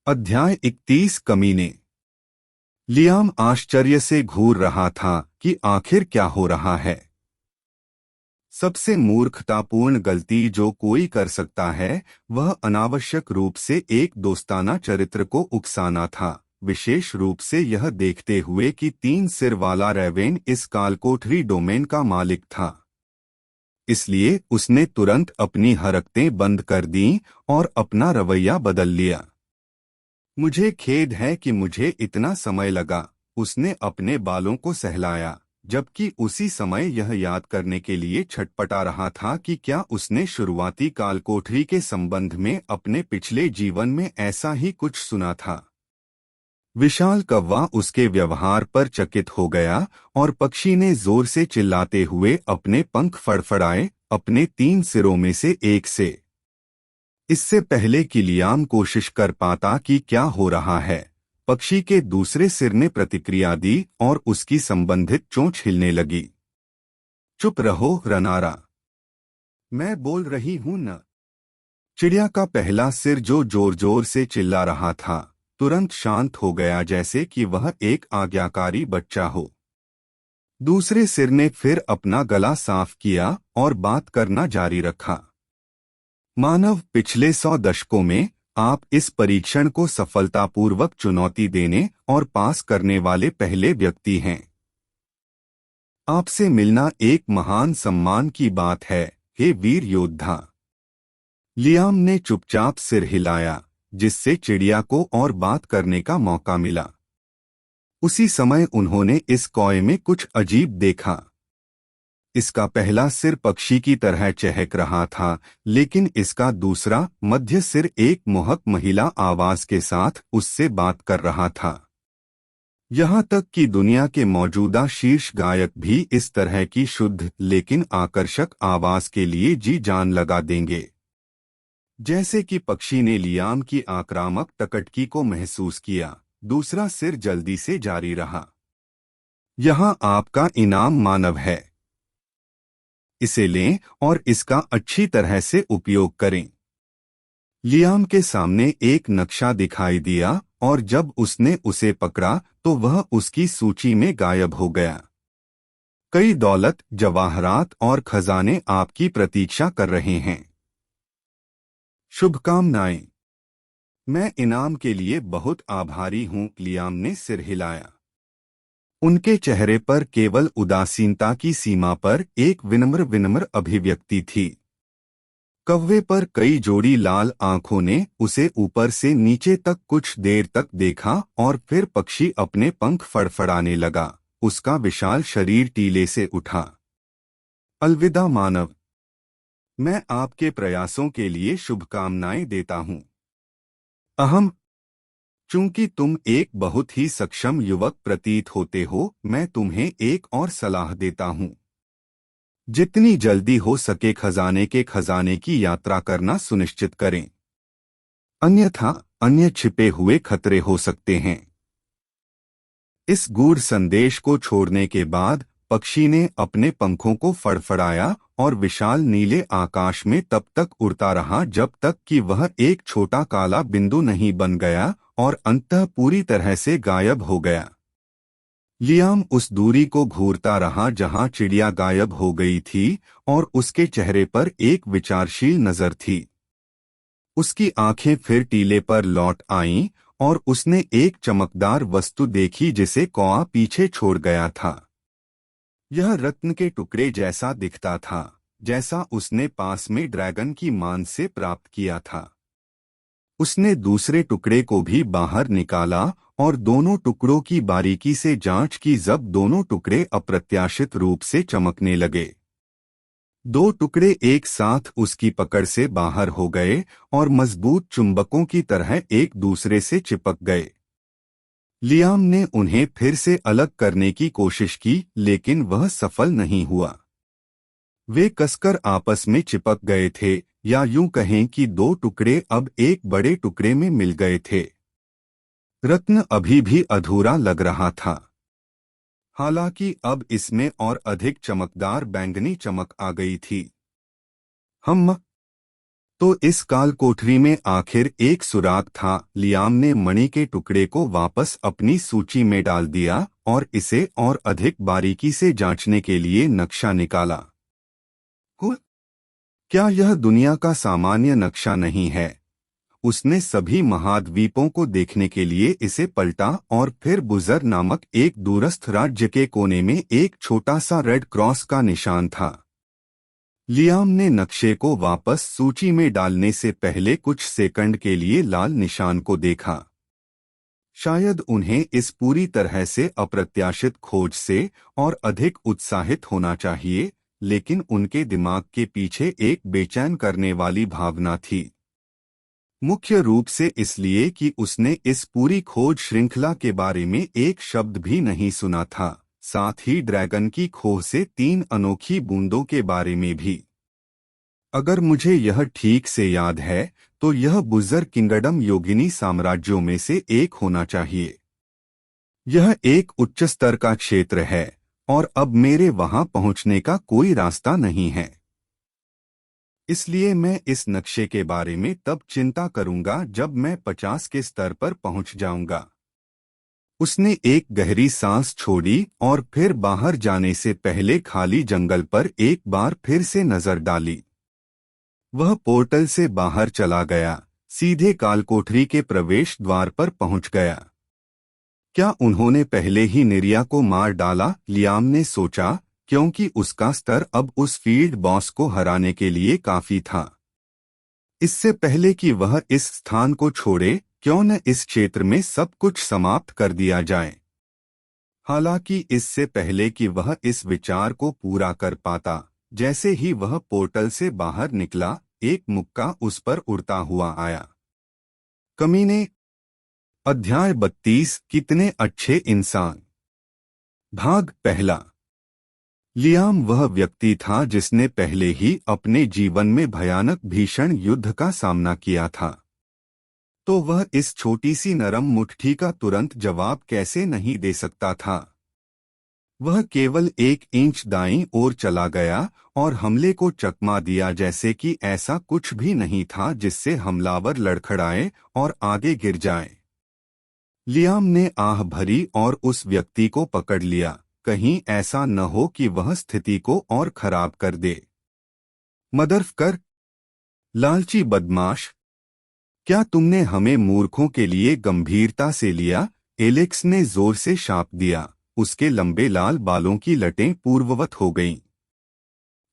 अध्याय 31 कमीने। लियाम आश्चर्य से घूर रहा था कि आखिर क्या हो रहा है। सबसे मूर्खतापूर्ण गलती जो कोई कर सकता है वह अनावश्यक रूप से एक दोस्ताना चरित्र को उकसाना था, विशेष रूप से यह देखते हुए कि 3 सिर वाला रेवेन इस कालकोठरी डोमेन का मालिक था। इसलिए उसने तुरंत अपनी हरकतें बंद कर दीं और अपना रवैया बदल लिया। मुझे खेद है कि मुझे इतना समय लगा, उसने अपने बालों को सहलाया, जबकि उसी समय यह याद करने के लिए छटपटा रहा था कि क्या उसने शुरुआती कालकोठरी के संबंध में अपने पिछले जीवन में ऐसा ही कुछ सुना था। विशाल कौवा उसके व्यवहार पर चकित हो गया और पक्षी ने जोर से चिल्लाते हुए अपने पंख फड़फड़ाए, अपने 3 सिरों में से एक से। इससे पहले कि लियाम कोशिश कर पाता कि क्या हो रहा है, पक्षी के दूसरे सिर ने प्रतिक्रिया दी और उसकी संबंधित चोंच हिलने लगी। चुप रहो रनारा, मैं बोल रही हूं न। चिड़िया का पहला सिर जो जोर जोर से चिल्ला रहा था, तुरंत शांत हो गया जैसे कि वह एक आज्ञाकारी बच्चा हो। दूसरे सिर ने फिर अपना गला साफ किया और बात करना जारी रखा। मानव पिछले 100 दशकों में आप इस परीक्षण को सफलतापूर्वक चुनौती देने और पास करने वाले पहले व्यक्ति हैं। आपसे मिलना एक महान सम्मान की बात है, हे वीर योद्धा। लियाम ने चुपचाप सिर हिलाया, जिससे चिड़िया को और बात करने का मौका मिला। उसी समय उन्होंने इस कौए में कुछ अजीब देखा। इसका पहला सिर पक्षी की तरह चहक रहा था, लेकिन इसका दूसरा मध्य सिर एक मोहक महिला आवाज के साथ उससे बात कर रहा था। यहाँ तक कि दुनिया के मौजूदा शीर्ष गायक भी इस तरह की शुद्ध लेकिन आकर्षक आवाज के लिए जी जान लगा देंगे। जैसे कि पक्षी ने लियाम की आक्रामक टकटकी को महसूस किया, दूसरा सिर जल्दी से जारी रहा। यहाँ आपका इनाम मानव है। इसे लें और इसका अच्छी तरह से उपयोग करें। लियाम के सामने एक नक्शा दिखाई दिया और जब उसने उसे पकड़ा तो वह उसकी सूची में गायब हो गया। कई दौलत, जवाहरात और खजाने आपकी प्रतीक्षा कर रहे हैं। शुभकामनाएं। मैं इनाम के लिए बहुत आभारी हूं, लियाम ने सिर हिलाया। उनके चेहरे पर केवल उदासीनता की सीमा पर एक विनम्र अभिव्यक्ति थी। कौवे पर कई जोड़ी लाल आंखों ने उसे ऊपर से नीचे तक कुछ देर तक देखा और फिर पक्षी अपने पंख फड़फड़ाने लगा। उसका विशाल शरीर टीले से उठा। अलविदा मानव, मैं आपके प्रयासों के लिए शुभकामनाएं देता हूं। अहम, चूंकि तुम एक बहुत ही सक्षम युवक प्रतीत होते हो, मैं तुम्हें एक और सलाह देता हूं। जितनी जल्दी हो सके खजाने की यात्रा करना सुनिश्चित करें, अन्यथा अन्य छिपे हुए खतरे हो सकते हैं। इस गूढ़ संदेश को छोड़ने के बाद पक्षी ने अपने पंखों को फड़फड़ाया और विशाल नीले आकाश में तब तक उड़ता रहा जब तक कि वह एक छोटा काला बिंदु नहीं बन गया और अंततः पूरी तरह से गायब हो गया। लियाम उस दूरी को घूरता रहा जहां चिड़िया गायब हो गई थी और उसके चेहरे पर एक विचारशील नजर थी। उसकी आंखें फिर टीले पर लौट आईं और उसने एक चमकदार वस्तु देखी जिसे कौआ पीछे छोड़ गया था। यह रत्न के टुकड़े जैसा दिखता था, जैसा उसने पास में ड्रैगन की मान से प्राप्त किया था। उसने दूसरे टुकड़े को भी बाहर निकाला और दोनों टुकड़ों की बारीकी से जांच की जब दोनों टुकड़े अप्रत्याशित रूप से चमकने लगे। 2 टुकड़े एक साथ उसकी पकड़ से बाहर हो गए और मजबूत चुंबकों की तरह एक दूसरे से चिपक गए। लियाम ने उन्हें फिर से अलग करने की कोशिश की, लेकिन वह सफल नहीं हुआ। वे कसकर आपस में चिपक गए थे, या यूं कहें कि 2 टुकड़े अब एक बड़े टुकड़े में मिल गए थे। रत्न अभी भी अधूरा लग रहा था, हालांकि अब इसमें और अधिक चमकदार बैंगनी चमक आ गई थी। हम तो इस काल कोठरी में आखिर एक सुराग था। लियाम ने मणि के टुकड़े को वापस अपनी सूची में डाल दिया और इसे और अधिक बारीकी से जांचने के लिए नक्शा निकाला। क्या यह दुनिया का सामान्य नक्शा नहीं है? उसने सभी महाद्वीपों को देखने के लिए इसे पलटा और फिर बुजर नामक एक दूरस्थ राज्य के कोने में एक छोटा सा रेड क्रॉस का निशान था। लियाम ने नक्शे को वापस सूची में डालने से पहले कुछ सेकंड के लिए लाल निशान को देखा। शायद उन्हें इस पूरी तरह से अप्रत्याशित खोज से और अधिक उत्साहित होना चाहिए, लेकिन उनके दिमाग के पीछे एक बेचैन करने वाली भावना थी। मुख्य रूप से इसलिए कि उसने इस पूरी खोज श्रृंखला के बारे में एक शब्द भी नहीं सुना था, साथ ही ड्रैगन की खोह से 3 अनोखी बूंदों के बारे में भी। अगर मुझे यह ठीक से याद है तो यह बुजर किंगडम योगिनी साम्राज्यों में से एक होना चाहिए। यह एक उच्च स्तर का क्षेत्र है और अब मेरे वहां पहुंचने का कोई रास्ता नहीं है। इसलिए मैं इस नक्शे के बारे में तब चिंता करूंगा जब मैं 50 के स्तर पर पहुंच जाऊंगा। उसने एक गहरी सांस छोड़ी और फिर बाहर जाने से पहले खाली जंगल पर एक बार फिर से नजर डाली। वह पोर्टल से बाहर चला गया, सीधे कालकोठरी के प्रवेश द्वार पर पहुंच गया। क्या उन्होंने पहले ही निर्या को मार डाला? लियाम ने सोचा, क्योंकि उसका स्तर अब उस फील्ड बॉस को हराने के लिए काफी था। इससे पहले कि वह इस स्थान को छोड़े, क्यों न इस क्षेत्र में सब कुछ समाप्त कर दिया जाए। हालांकि इससे पहले कि वह इस विचार को पूरा कर पाता, जैसे ही वह पोर्टल से बाहर निकला, एक मुक्का उस पर उड़ता हुआ आया। कमीने। अध्याय 32। कितने अच्छे इंसान। भाग पहला। लियाम वह व्यक्ति था जिसने पहले ही अपने जीवन में भयानक भीषण युद्ध का सामना किया था। तो वह इस छोटी सी नरम मुट्ठी का तुरंत जवाब कैसे नहीं दे सकता था? वह केवल 1 इंच दाईं ओर चला गया और हमले को चकमा दिया, जैसे कि ऐसा कुछ भी नहीं था जिससे हमलावर लड़खड़ाए और आगे गिर जाए। लियाम ने आह भरी और उस व्यक्ति को पकड़ लिया, कहीं ऐसा न हो कि वह स्थिति को और खराब कर दे। मदर्फ कर, लालची बदमाश, क्या तुमने हमें मूर्खों के लिए गंभीरता से लिया? एलेक्स ने जोर से शाप दिया। उसके लंबे लाल बालों की लटें पूर्ववत हो गईं।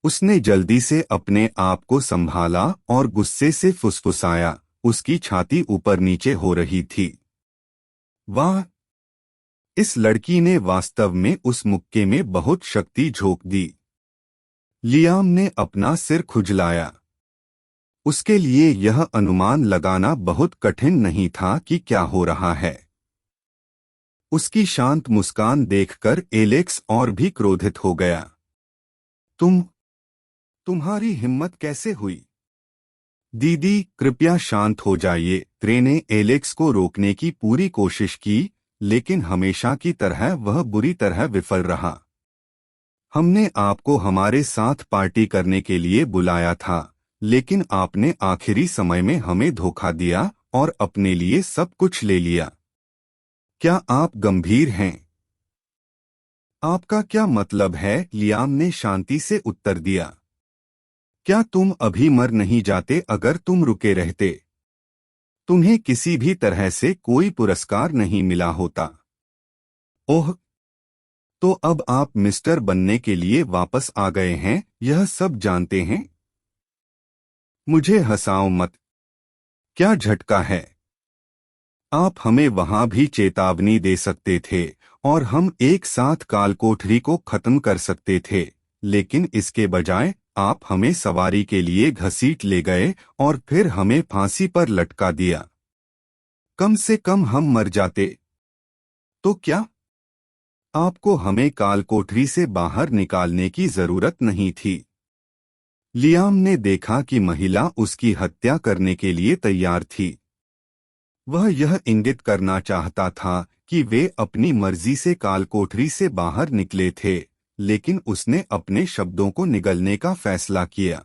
उसने जल्दी से अपने आप को संभाला और गुस्से से फुसफुसाया। उसकी छाती ऊपर नीचे हो रही थी। वाह! इस लड़की ने वास्तव में उस मुक्के में बहुत शक्ति झोंक दी। लियाम ने अपना सिर खुजलाया। उसके लिए यह अनुमान लगाना बहुत कठिन नहीं था कि क्या हो रहा है। उसकी शांत मुस्कान देखकर एलेक्स और भी क्रोधित हो गया। तुम्हारी हिम्मत कैसे हुई? दीदी, कृपया शांत हो जाइए। त्रे ने एलेक्स को रोकने की पूरी कोशिश की, लेकिन हमेशा की तरह वह बुरी तरह विफल रहा। हमने आपको हमारे साथ पार्टी करने के लिए बुलाया था, लेकिन आपने आखिरी समय में हमें धोखा दिया और अपने लिए सब कुछ ले लिया। क्या आप गंभीर हैं? आपका क्या मतलब है? लियाम ने शांति से उत्तर दिया। क्या तुम अभी मर नहीं जाते अगर तुम रुके रहते? तुम्हें किसी भी तरह से कोई पुरस्कार नहीं मिला होता। ओह, तो अब आप मिस्टर बनने के लिए वापस आ गए हैं, यह सब जानते हैं? मुझे हंसाओ मत। क्या झटका है? आप हमें वहां भी चेतावनी दे सकते थे और हम एक साथ कालकोठरी को खत्म कर सकते थे, लेकिन इसके बजाय आप हमें सवारी के लिए घसीट ले गए और फिर हमें फांसी पर लटका दिया। कम से कम हम मर जाते। तो क्या आपको हमें कालकोठरी से बाहर निकालने की जरूरत नहीं थी? लियाम ने देखा कि महिला उसकी हत्या करने के लिए तैयार थी। वह यह इंगित करना चाहता था कि वे अपनी मर्जी से कालकोठरी से बाहर निकले थे, लेकिन उसने अपने शब्दों को निगलने का फैसला किया।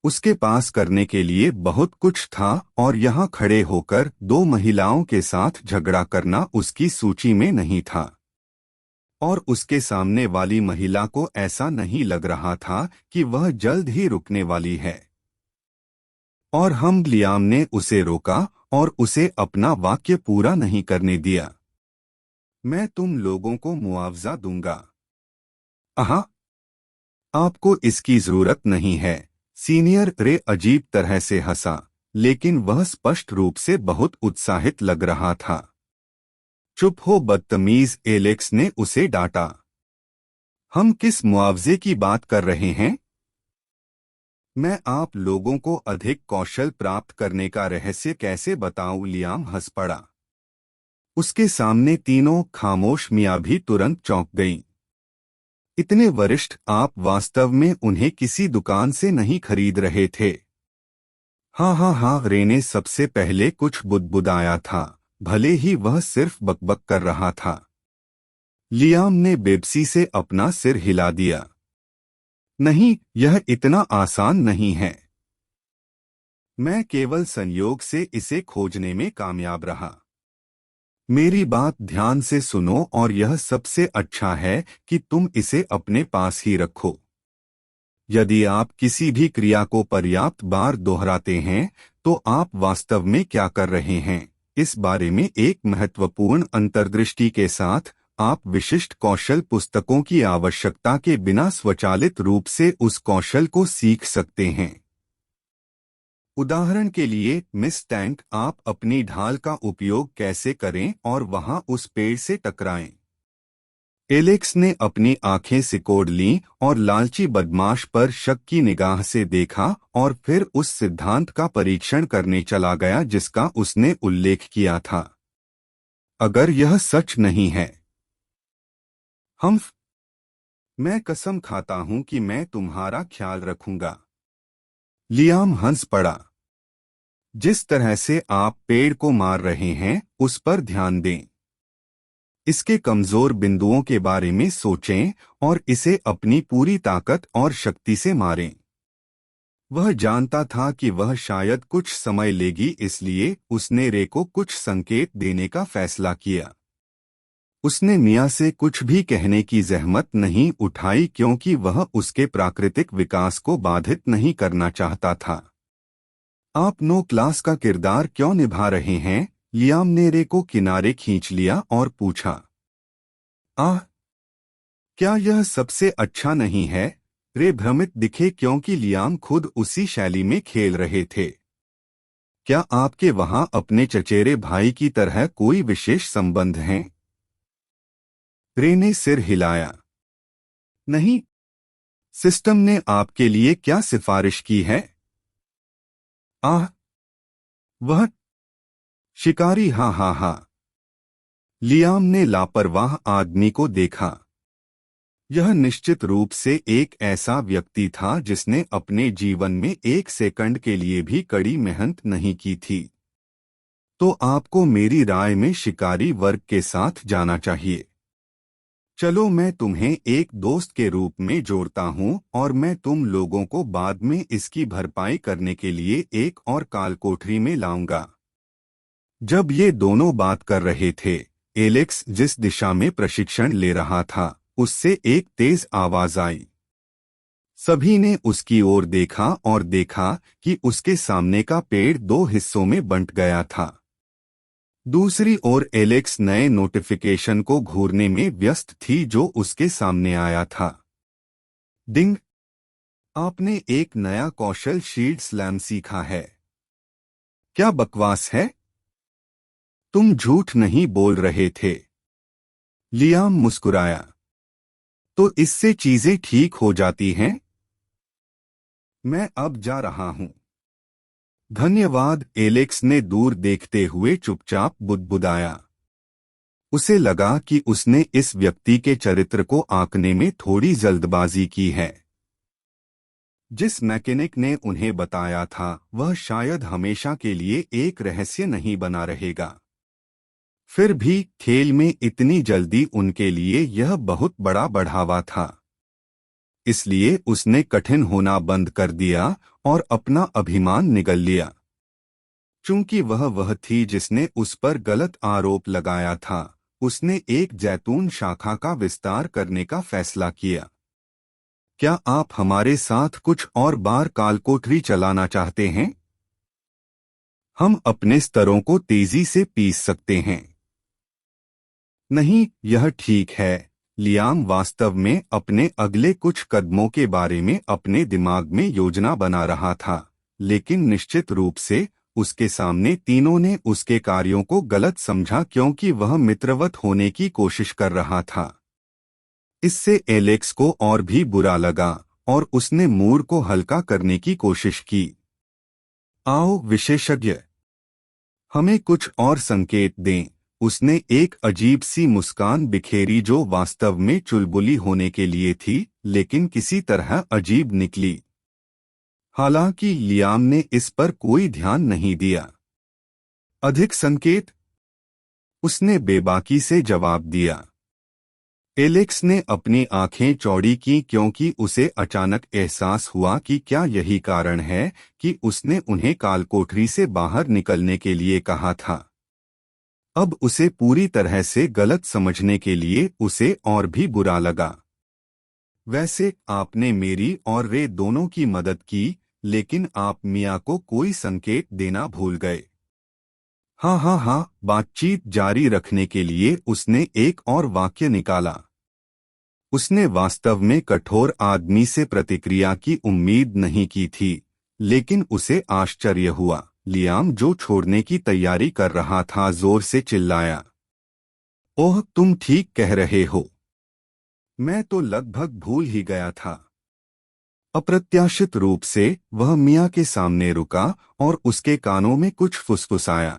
उसके पास करने के लिए बहुत कुछ था और यहाँ खड़े होकर दो महिलाओं के साथ झगड़ा करना उसकी सूची में नहीं था। और उसके सामने वाली महिला को ऐसा नहीं लग रहा था कि वह जल्द ही रुकने वाली है। और लियाम ने उसे रोका और उसे अपना वाक्य पूरा नहीं करने दिया। मैं तुम लोगों को मुआवजा दूंगा। आहा, आपको इसकी जरूरत नहीं है। सीनियर रे अजीब तरह से हंसा, लेकिन वह स्पष्ट रूप से बहुत उत्साहित लग रहा था। चुप हो बदतमीज, एलेक्स ने उसे डांटा। हम किस मुआवजे की बात कर रहे हैं? मैं आप लोगों को अधिक कौशल प्राप्त करने का रहस्य कैसे बताऊं? लियाम हंस पड़ा। उसके सामने तीनों खामोश मियाँ भी तुरंत चौंक गईं। इतने वरिष्ठ, आप वास्तव में उन्हें किसी दुकान से नहीं खरीद रहे थे? हाँ हाँ हाँ, रे ने सबसे पहले कुछ बुदबुदाया था, भले ही वह सिर्फ बकबक कर रहा था। लियाम ने बेबसी से अपना सिर हिला दिया। नहीं, यह इतना आसान नहीं है। मैं केवल संयोग से इसे खोजने में कामयाब रहा। मेरी बात ध्यान से सुनो, और यह सबसे अच्छा है कि तुम इसे अपने पास ही रखो। यदि आप किसी भी क्रिया को पर्याप्त बार दोहराते हैं, तो आप वास्तव में क्या कर रहे हैं, इस बारे में एक महत्वपूर्ण अंतर्दृष्टि के साथ, आप विशिष्ट कौशल पुस्तकों की आवश्यकता के बिना स्वचालित रूप से उस कौशल को सीख सकते हैं। उदाहरण के लिए, मिस टैंक, आप अपनी ढाल का उपयोग कैसे करें और वहां उस पेड़ से टकराएं। एलेक्स ने अपनी आंखें सिकोड़ लीं और लालची बदमाश पर शक की निगाह से देखा और फिर उस सिद्धांत का परीक्षण करने चला गया जिसका उसने उल्लेख किया था। अगर यह सच नहीं है, मैं कसम खाता हूं कि मैं तुम्हारा ख्याल रखूंगा। लियाम हंस पड़ा। जिस तरह से आप पेड़ को मार रहे हैं, उस पर ध्यान दें। इसके कमजोर बिंदुओं के बारे में सोचें और इसे अपनी पूरी ताकत और शक्ति से मारें। वह जानता था कि वह शायद कुछ समय लेगी, इसलिए उसने रे को कुछ संकेत देने का फैसला किया। उसने मियाँ से कुछ भी कहने की जहमत नहीं उठाई क्योंकि वह उसके प्राकृतिक विकास को बाधित नहीं करना चाहता था। आप नो क्लास का किरदार क्यों निभा रहे हैं? लियाम ने रे को किनारे खींच लिया और पूछा। क्या यह सबसे अच्छा नहीं है? रे भ्रमित दिखे क्योंकि लियाम खुद उसी शैली में खेल रहे थे। क्या आपके वहां अपने चचेरे भाई की तरह कोई विशेष संबंध हैं? रे ने सिर हिलाया। नहीं। सिस्टम ने आपके लिए क्या सिफारिश की है? वह शिकारी। हाँ हाँ हाँ। लियाम ने लापरवाह आदमी को देखा। यह निश्चित रूप से एक ऐसा व्यक्ति था जिसने अपने जीवन में एक सेकंड के लिए भी कड़ी मेहनत नहीं की थी। तो आपको मेरी राय में शिकारी वर्ग के साथ जाना चाहिए। चलो, मैं तुम्हें एक दोस्त के रूप में जोड़ता हूं और मैं तुम लोगों को बाद में इसकी भरपाई करने के लिए एक और काल कोठरी में लाऊंगा। जब ये दोनों बात कर रहे थे, एलेक्स जिस दिशा में प्रशिक्षण ले रहा था, उससे एक तेज आवाज आई। सभी ने उसकी ओर देखा और देखा कि उसके सामने का पेड़ दो हिस्सों में बंट गया था। दूसरी ओर एलेक्स नए नोटिफिकेशन को घूरने में व्यस्त थी जो उसके सामने आया था। डिंग! आपने एक नया कौशल शील्ड स्लैम सीखा है। क्या बकवास है? तुम झूठ नहीं बोल रहे थे। लियाम मुस्कुराया। तो इससे चीजें ठीक हो जाती हैं? मैं अब जा रहा हूं। धन्यवाद, एलेक्स ने दूर देखते हुए चुपचाप बुदबुदाया। उसे लगा कि उसने इस व्यक्ति के चरित्र को आंकने में थोड़ी जल्दबाजी की है। जिस मैकेनिक ने उन्हें बताया था, वह शायद हमेशा के लिए एक रहस्य नहीं बना रहेगा। फिर भी खेल में इतनी जल्दी उनके लिए यह बहुत बड़ा बढ़ावा था। इसलिए उसने कठिन होना बंद कर दिया और अपना अभिमान निगल लिया। चूंकि वह थी जिसने उस पर गलत आरोप लगाया था, उसने एक जैतून शाखा का विस्तार करने का फैसला किया। क्या आप हमारे साथ कुछ और बार कालकोठरी चलाना चाहते हैं? हम अपने स्तरों को तेजी से पीस सकते हैं। नहीं, यह ठीक है। लियाम वास्तव में अपने अगले कुछ कदमों के बारे में अपने दिमाग में योजना बना रहा था, लेकिन निश्चित रूप से उसके सामने तीनों ने उसके कार्यों को गलत समझा क्योंकि वह मित्रवत होने की कोशिश कर रहा था। इससे एलेक्स को और भी बुरा लगा और उसने मूर को हल्का करने की कोशिश की। आओ विशेषज्ञ, हमें कुछ और संकेत दें। उसने एक अजीब सी मुस्कान बिखेरी जो वास्तव में चुलबुली होने के लिए थी, लेकिन किसी तरह अजीब निकली। हालांकि लियाम ने इस पर कोई ध्यान नहीं दिया। अधिक संकेत? उसने बेबाकी से जवाब दिया। एलेक्स ने अपनी आंखें चौड़ी की क्योंकि उसे अचानक एहसास हुआ कि क्या यही कारण है कि उसने उन्हें कालकोठरी से बाहर निकलने के लिए कहा था। अब उसे पूरी तरह से गलत समझने के लिए उसे और भी बुरा लगा। वैसे आपने मेरी और रे दोनों की मदद की, लेकिन आप मिया को कोई संकेत देना भूल गए। हाँ हाँ हाँ, बातचीत जारी रखने के लिए उसने एक और वाक्य निकाला। उसने वास्तव में कठोर आदमी से प्रतिक्रिया की उम्मीद नहीं की थी, लेकिन उसे आश्चर्य हुआ। लियाम जो छोड़ने की तैयारी कर रहा था जोर से चिल्लाया, ओह तुम ठीक कह रहे हो, मैं तो लगभग भूल ही गया था। अप्रत्याशित रूप से वह मिया के सामने रुका और उसके कानों में कुछ फुसफुसाया।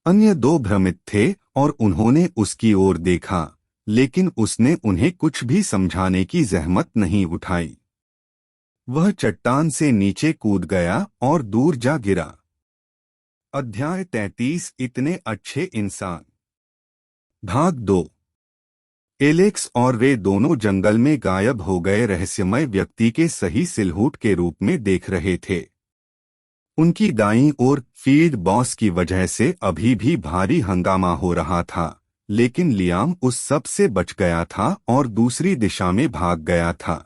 अन्य दो भ्रमित थे और उन्होंने उसकी ओर देखा, लेकिन उसने उन्हें कुछ भी समझाने की जहमत नहीं उठाई। वह चट्टान से नीचे कूद गया और दूर जा गिरा। अध्याय 33 इतने अच्छे इंसान। भाग 2। एलेक्स और रे दोनों जंगल में गायब हो गए रहस्यमय व्यक्ति के सही सिलहूट के रूप में देख रहे थे। उनकी दाईं ओर फील्ड बॉस की वजह से अभी भी भारी हंगामा हो रहा था, लेकिन लियाम उस सब से बच गया था और दूसरी दिशा में भाग गया था।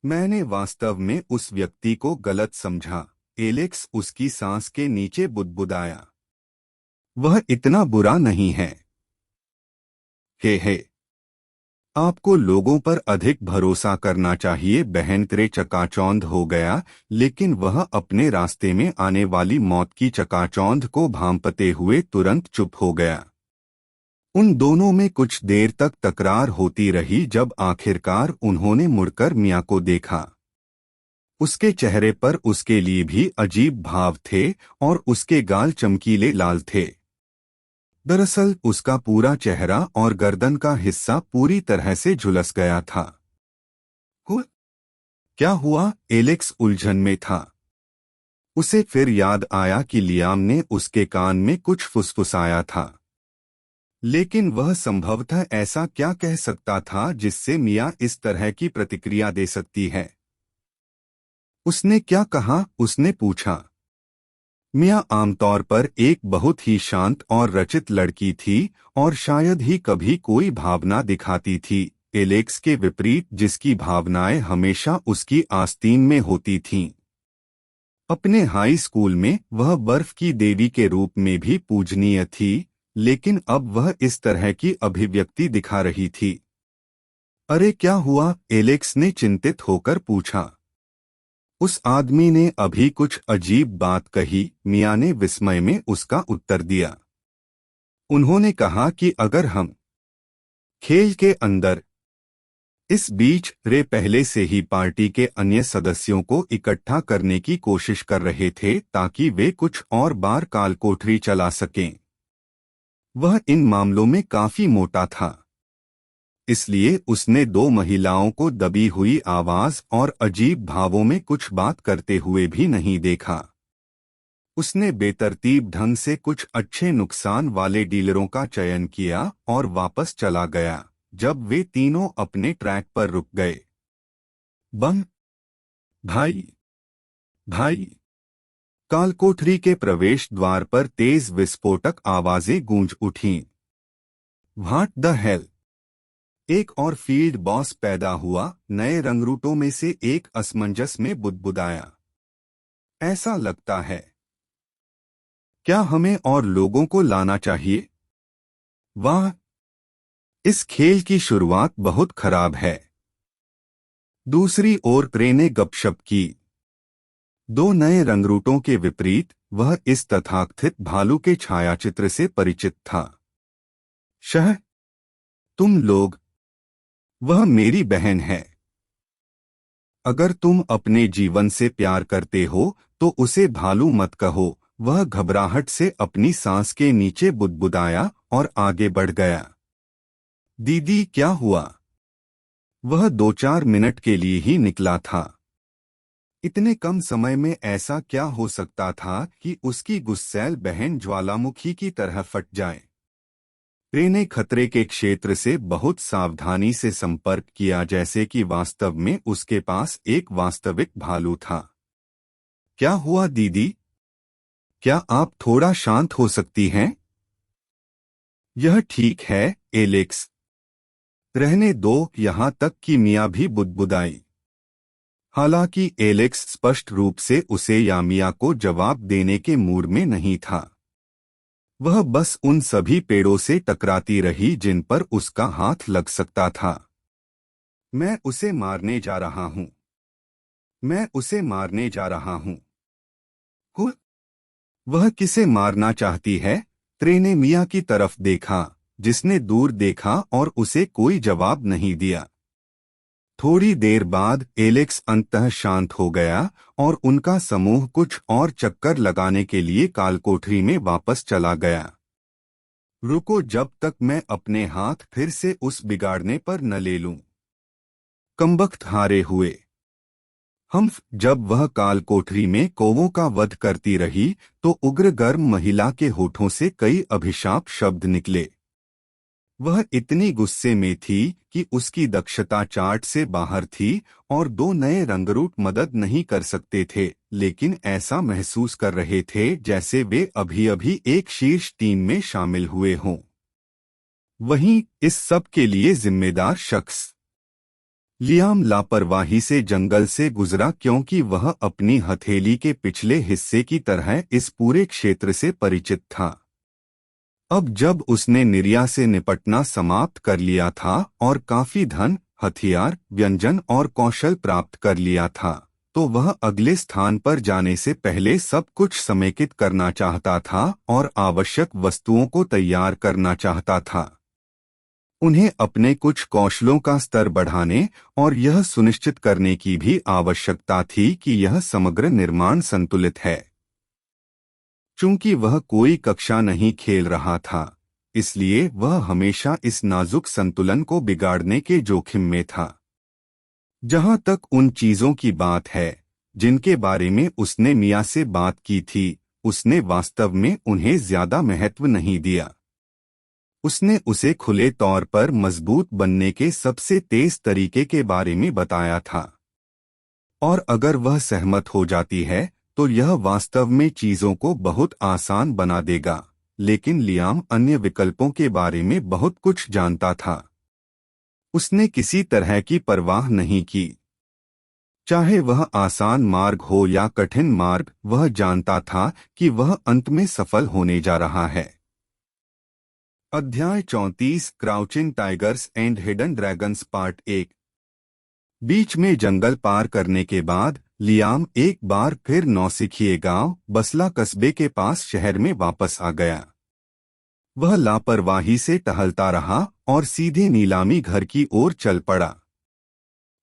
मैंने वास्तव में उस व्यक्ति को गलत समझा। एलेक्स उसकी सांस के नीचे बुदबुदाया। वह इतना बुरा नहीं है। हे आपको लोगों पर अधिक भरोसा करना चाहिए। बहन तेरे चकाचौंध हो गया, लेकिन वह अपने रास्ते में आने वाली मौत की चकाचौंध को भांपते हुए तुरंत चुप हो गया। उन दोनों में कुछ देर तक तकरार होती रही जब आखिरकार उन्होंने मुड़कर मिया को देखा। उसके चेहरे पर उसके लिए भी अजीब भाव थे और उसके गाल चमकीले लाल थे। दरअसल उसका पूरा चेहरा और गर्दन का हिस्सा पूरी तरह से झुलस गया था। क्या हुआ? एलेक्स उलझन में था। उसे फिर याद आया कि लियाम ने उसके कान में कुछ फुसफुसाया था, लेकिन वह संभवतः ऐसा क्या कह सकता था जिससे मिया इस तरह की प्रतिक्रिया दे सकती है। उसने क्या कहा? उसने पूछा। मिया आमतौर पर एक बहुत ही शांत और रचित लड़की थी और शायद ही कभी कोई भावना दिखाती थी, एलेक्स के विपरीत जिसकी भावनाएं हमेशा उसकी आस्तीन में होती थीं। अपने हाई स्कूल में वह बर्फ की देवी के रूप में भी पूजनीय थी, लेकिन अब वह इस तरह की अभिव्यक्ति दिखा रही थी। अरे क्या हुआ? एलेक्स ने चिंतित होकर पूछा। उस आदमी ने अभी कुछ अजीब बात कही, मिया ने विस्मय में उसका उत्तर दिया। उन्होंने कहा कि अगर हम खेल के अंदर। इस बीच रे पहले से ही पार्टी के अन्य सदस्यों को इकट्ठा करने की कोशिश कर रहे थे ताकि वे कुछ और बार कालकोठरी चला सकें। वह इन मामलों में काफी मोटा था, इसलिए उसने दो महिलाओं को दबी हुई आवाज और अजीब भावों में कुछ बात करते हुए भी नहीं देखा। उसने बेतरतीब ढंग से कुछ अच्छे नुकसान वाले डीलरों का चयन किया और वापस चला गया जब वे तीनों अपने ट्रैक पर रुक गए। बम। भाई, भाई। कालकोठरी के प्रवेश द्वार पर तेज विस्फोटक आवाजें गूंज उठीं। What the hell. एक और फील्ड बॉस पैदा हुआ, नए रंगरूटों में से एक असमंजस में बुदबुदाया। ऐसा लगता है। क्या हमें और लोगों को लाना चाहिए? वाह, इस खेल की शुरुआत बहुत खराब है। दूसरी ओर प्रे ने गपशप की। दो नए रंगरूटों के विपरीत वह इस तथाकथित भालू के छायाचित्र से परिचित था। शह, तुम लोग। वह मेरी बहन है। अगर तुम अपने जीवन से प्यार करते हो तो उसे भालू मत कहो। वह घबराहट से अपनी सांस के नीचे बुदबुदाया और आगे बढ़ गया। दीदी, क्या हुआ? वह 2-4 मिनट के लिए ही निकला था। इतने कम समय में ऐसा क्या हो सकता था कि उसकी गुस्सैल बहन ज्वालामुखी की तरह फट जाए? रे ने खतरे के क्षेत्र से बहुत सावधानी से संपर्क किया, जैसे कि वास्तव में उसके पास एक वास्तविक भालू था। क्या हुआ दीदी? क्या आप थोड़ा शांत हो सकती हैं? यह ठीक है, एलेक्स। रहने दो। यहाँ तक कि मिया भी बुदबुदाई। हालांकि एलेक्स स्पष्ट रूप से उसे या मिया को जवाब देने के मूड में नहीं था। वह बस उन सभी पेड़ों से टकराती रही जिन पर उसका हाथ लग सकता था। मैं उसे मारने जा रहा हूं। मैं उसे मारने जा रहा हूं। हुँ? वह किसे मारना चाहती है? त्रे ने मिया की तरफ देखा, जिसने दूर देखा और उसे कोई जवाब नहीं दिया। थोड़ी देर बाद एलेक्स अंततः शांत हो गया और उनका समूह कुछ और चक्कर लगाने के लिए कालकोठरी में वापस चला गया। रुको जब तक मैं अपने हाथ फिर से उस बिगाड़ने पर न ले लूं। कमबख्त हारे हुए। हम्फ। जब वह कालकोठरी में कौवों का वध करती रही तो उग्र गर्म महिला के होठों से कई अभिशाप शब्द निकले। वह इतनी गुस्से में थी कि उसकी दक्षता चार्ट से बाहर थी और दो नए रंगरूट मदद नहीं कर सकते थे, लेकिन ऐसा महसूस कर रहे थे जैसे वे अभी-अभी एक शीर्ष टीम में शामिल हुए हों। वहीं इस सब के लिए जिम्मेदार शख्स लियाम लापरवाही से जंगल से गुजरा, क्योंकि वह अपनी हथेली के पिछले हिस्से की तरह इस पूरे क्षेत्र से परिचित था। अब जब उसने निर्या से निपटना समाप्त कर लिया था और काफी धन, हथियार, व्यंजन और कौशल प्राप्त कर लिया था, तो वह अगले स्थान पर जाने से पहले सब कुछ समेकित करना चाहता था और आवश्यक वस्तुओं को तैयार करना चाहता था। उन्हें अपने कुछ कौशलों का स्तर बढ़ाने और यह सुनिश्चित करने की भी आवश्यकता थी कि यह समग्र निर्माण संतुलित है। चूंकि वह कोई कक्षा नहीं खेल रहा था, इसलिए वह हमेशा इस नाजुक संतुलन को बिगाड़ने के जोखिम में था। जहां तक उन चीजों की बात है जिनके बारे में उसने मिया से बात की थी, उसने वास्तव में उन्हें ज्यादा महत्व नहीं दिया। उसने उसे खुले तौर पर मजबूत बनने के सबसे तेज तरीके के बारे में बताया था। और अगर वह सहमत हो जाती है तो यह वास्तव में चीजों को बहुत आसान बना देगा। लेकिन लियाम अन्य विकल्पों के बारे में बहुत कुछ जानता था। उसने किसी तरह की परवाह नहीं की। चाहे वह आसान मार्ग हो या कठिन मार्ग, वह जानता था कि वह अंत में सफल होने जा रहा है। अध्याय 34 crouching tigers and hidden dragons part 1। बीच में जंगल पार करने के बाद लियाम एक बार फिर नौसिखिए गांव बसला कस्बे के पास शहर में वापस आ गया। वह लापरवाही से टहलता रहा और सीधे नीलामी घर की ओर चल पड़ा।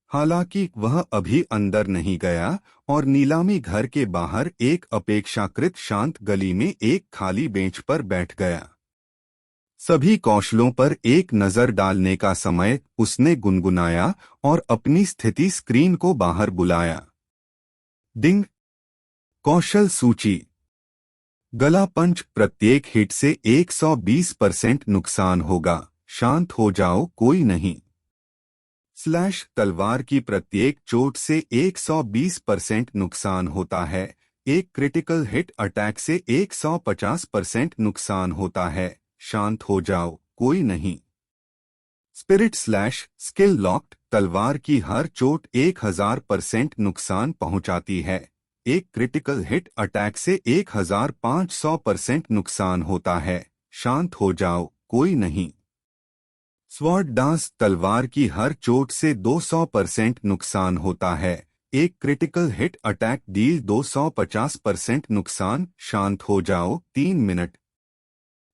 हालांकि वह अभी अंदर नहीं गया और नीलामी घर के बाहर एक अपेक्षाकृत शांत गली में एक खाली बेंच पर बैठ गया। सभी कौशलों पर एक नजर डालने का समय, उसने गुनगुनाया और अपनी स्थिति स्क्रीन को बाहर बुलाया। डिंग। कौशल सूची। गला पंच, प्रत्येक हिट से 120% नुकसान होगा। शांत हो जाओ, कोई नहीं। तलवार की प्रत्येक चोट से 120% नुकसान होता है। एक क्रिटिकल हिट अटैक से 150% नुकसान होता है। शांत हो जाओ, कोई नहीं। स्पिरिट स्किल लॉक्ड तलवार की हर चोट 1000% नुकसान पहुंचाती है। एक क्रिटिकल हिट अटैक से 1500% नुकसान होता है। शांत हो जाओ, कोई नहीं। स्वॉर्ड डांस तलवार की हर चोट से 200% नुकसान होता है। एक क्रिटिकल हिट अटैक डील 250% नुकसान। शांत हो जाओ, 3 मिनट।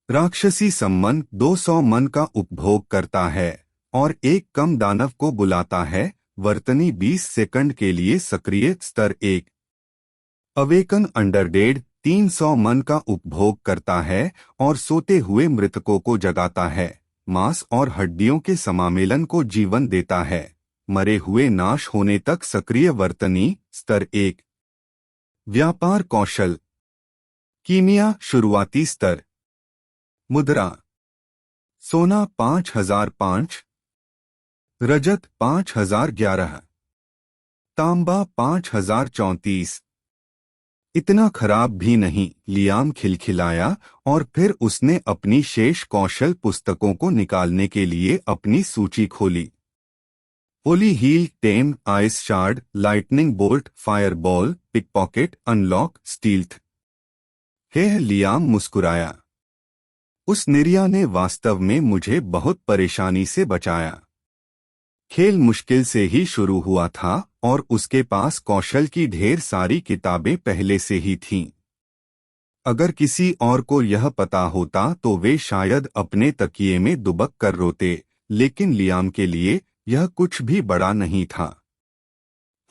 राक्षसी सम्मन 200 मन का उपभोग करता है और एक कम दानव को बुलाता है। वर्तनी 20 सेकंड के लिए सक्रिय। स्तर 1 अवेकन अंडरडेड 300 मन का उपभोग करता है और सोते हुए मृतकों को जगाता है। मांस और हड्डियों के समामेलन को जीवन देता है। मरे हुए नाश होने तक सक्रिय। वर्तनी स्तर 1 व्यापार कौशल कीमिया शुरुआती स्तर मुद्रा सोना 5005, रजत 5011, तांबा 5034। इतना खराब भी नहीं, लियाम खिलखिलाया और फिर उसने अपनी शेष कौशल पुस्तकों को निकालने के लिए अपनी सूची खोली। Holy heal, tame, ice shard, lightning bolt, fireball, pickpocket, unlock, stealth. हे लियाम मुस्कुराया। उस निर्या ने वास्तव में मुझे बहुत परेशानी से बचाया। खेल मुश्किल से ही शुरू हुआ था और उसके पास कौशल की ढेर सारी किताबें पहले से ही थीं। अगर किसी और को यह पता होता तो वे शायद अपने तकिए में दुबक कर रोते, लेकिन लियाम के लिए यह कुछ भी बड़ा नहीं था।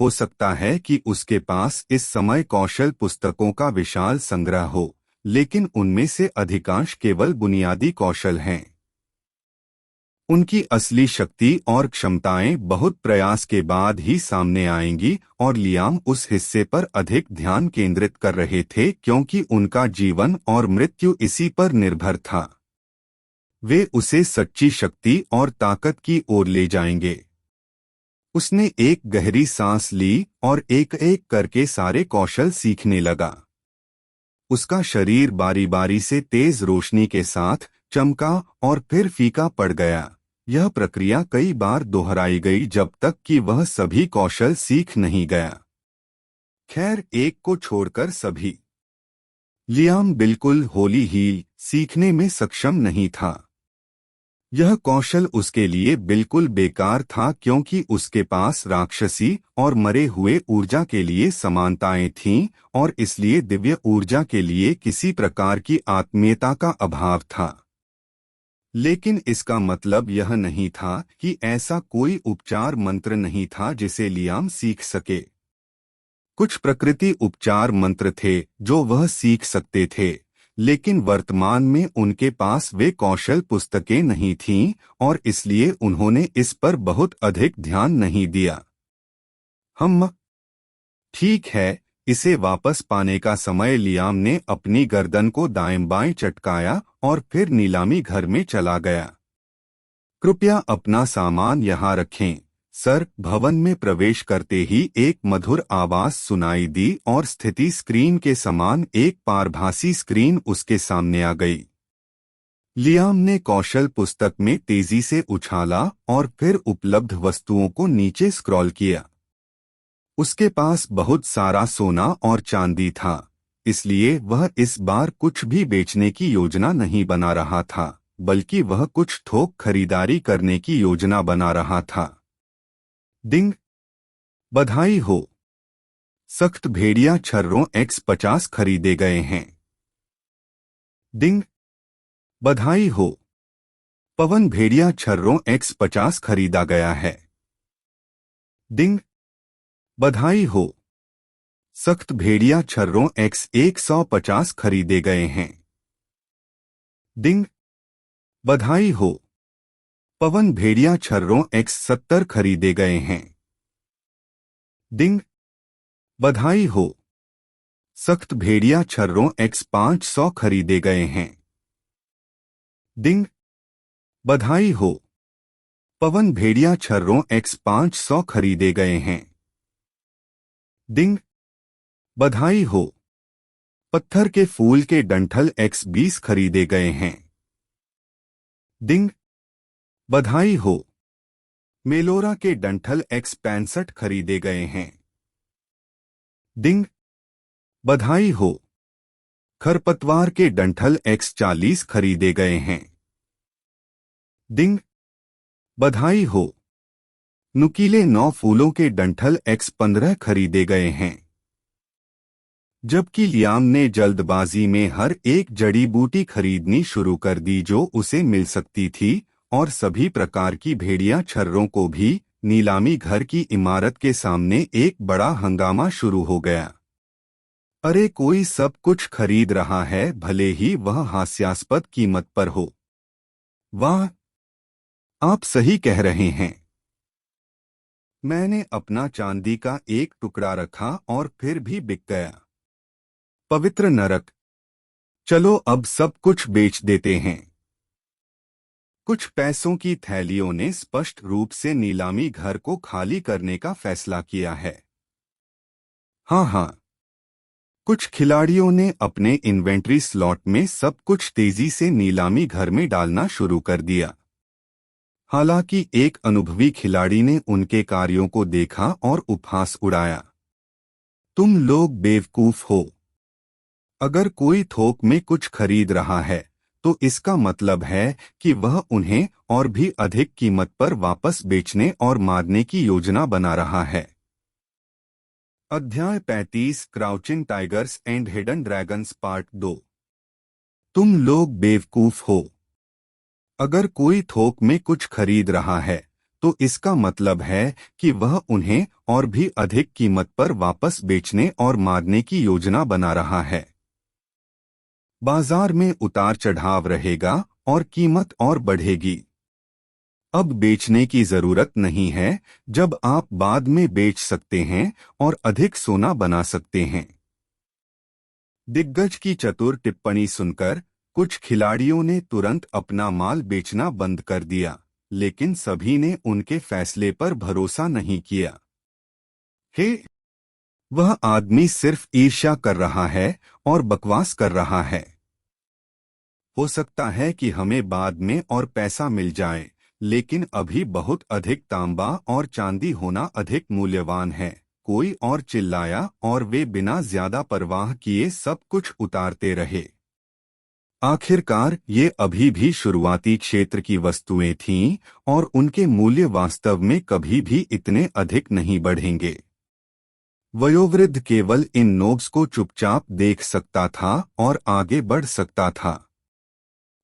हो सकता है कि उसके पास इस समय कौशल पुस्तकों का विशाल संग्रह हो, लेकिन उनमें से अधिकांश केवल बुनियादी कौशल हैं। उनकी असली शक्ति और क्षमताएं बहुत प्रयास के बाद ही सामने आएंगी और लियाम उस हिस्से पर अधिक ध्यान केंद्रित कर रहे थे क्योंकि उनका जीवन और मृत्यु इसी पर निर्भर था। वे उसे सच्ची शक्ति और ताकत की ओर ले जाएंगे। उसने एक गहरी सांस ली और एक एक करके सारे कौशल सीखने लगा। उसका शरीर बारी बारी से तेज रोशनी के साथ चमका और फिर फीका पड़ गया। यह प्रक्रिया कई बार दोहराई गई जब तक कि वह सभी कौशल सीख नहीं गया। खैर, एक को छोड़कर सभी। लियाम बिल्कुल होली हील सीखने में सक्षम नहीं था। यह कौशल उसके लिए बिल्कुल बेकार था क्योंकि उसके पास राक्षसी और मरे हुए ऊर्जा के लिए समानताएं थीं और इसलिए दिव्य ऊर्जा के लिए किसी प्रकार की आत्मीयता का अभाव था। लेकिन इसका मतलब यह नहीं था कि ऐसा कोई उपचार मंत्र नहीं था जिसे लियाम सीख सके। कुछ प्रकृति उपचार मंत्र थे जो वह सीख सकते थे, लेकिन वर्तमान में उनके पास वे कौशल पुस्तकें नहीं थीं और इसलिए उन्होंने इस पर बहुत अधिक ध्यान नहीं दिया। ठीक है, इसे वापस पाने का समय। लियाम ने अपनी गर्दन को दाएं बाएं चटकाया और फिर नीलामी घर में चला गया। कृपया अपना सामान यहाँ रखें, सर। भवन में प्रवेश करते ही एक मधुर आवाज सुनाई दी और स्थिति स्क्रीन के समान एक पारभासी स्क्रीन उसके सामने आ गई। लियाम ने कौशल पुस्तक में तेजी से उछाला और फिर उपलब्ध वस्तुओं को नीचे स्क्रॉल किया। उसके पास बहुत सारा सोना और चांदी था, इसलिए वह इस बार कुछ भी बेचने की योजना नहीं बना रहा था, बल्कि वह कुछ थोक खरीदारी करने की योजना बना रहा था। डिंग! बधाई हो! सख्त भेड़िया छर्रों X50 खरीदे गए हैं। डिंग! बधाई हो! पवन भेड़िया छर्रों X50 खरीदा गया है। डिंग! बधाई हो! सख्त भेड़िया छर्रों X150 खरीदे गए हैं। डिंग! बधाई हो! पवन भेड़िया छर्रों X70 खरीदे गए हैं। डिंग! बधाई हो! सख्त भेड़िया छर्रों X500 खरीदे गए हैं। डिंग! बधाई हो! पवन भेड़िया छर्रों X500 खरीदे गए हैं। डिंग, बधाई हो। पत्थर के फूल के डंठल X20 खरीदे गए हैं। डिंग, बधाई हो। मेलोरा के डंठल X65 खरीदे गए हैं। डिंग, बधाई हो। खरपतवार के डंठल X40 खरीदे गए हैं। डिंग, बधाई हो। नुकीले 9 फूलों के डंठल X15 खरीदे गए हैं। जबकि लियाम ने जल्दबाजी में हर एक जड़ी बूटी खरीदनी शुरू कर दी जो उसे मिल सकती थी, और सभी प्रकार की भेड़िया छर्रों को भी, नीलामी घर की इमारत के सामने एक बड़ा हंगामा शुरू हो गया। अरे, कोई सब कुछ खरीद रहा है, भले ही वह हास्यास्पद कीमत पर हो। वाह, आप सही कह रहे हैं। मैंने अपना चांदी का एक टुकड़ा रखा और फिर भी बिक गया। पवित्र नरक। चलो अब सब कुछ बेच देते हैं। कुछ पैसों की थैलियों ने स्पष्ट रूप से नीलामी घर को खाली करने का फैसला किया है। हाँ, कुछ खिलाड़ियों ने अपने इन्वेंट्री स्लॉट में सब कुछ तेजी से नीलामी घर में डालना शुरू कर दिया। हालांकि एक अनुभवी खिलाड़ी ने उनके कार्यों को देखा और उपहास उड़ाया। तुम लोग बेवकूफ हो। अगर कोई थोक में कुछ खरीद रहा है, तो इसका मतलब है कि वह उन्हें और भी अधिक कीमत पर वापस बेचने और मारने की योजना बना रहा है। अध्याय 35 crouching tigers and hidden dragons part 2। तुम लोग बेवकूफ हो। अगर कोई थोक में कुछ खरीद रहा है, तो इसका मतलब है कि वह उन्हें और भी अधिक कीमत पर वापस बेचने और मारने की योजना बना रहा है। बाजार में उतार चढ़ाव रहेगा और कीमत और बढ़ेगी। अब बेचने की जरूरत नहीं है, जब आप बाद में बेच सकते हैं और अधिक सोना बना सकते हैं। दिग्गज की चतुर टिप्पणी सुनकर कुछ खिलाड़ियों ने तुरंत अपना माल बेचना बंद कर दिया, लेकिन सभी ने उनके फैसले पर भरोसा नहीं किया। हे, वह आदमी सिर्फ ईर्ष्या कर रहा है और बकवास कर रहा है। हो सकता है कि हमें बाद में और पैसा मिल जाए, लेकिन अभी बहुत अधिक तांबा और चांदी होना अधिक मूल्यवान है। कोई और चिल्लाया और वे बिना ज्यादा परवाह किए सब कुछ उतारते रहे। आखिरकार ये अभी भी शुरुआती क्षेत्र की वस्तुएं थीं और उनके मूल्य वास्तव में कभी भी इतने अधिक नहीं बढ़ेंगे। वयोवृद्ध केवल इन नोब्स को चुपचाप देख सकता था और आगे बढ़ सकता था।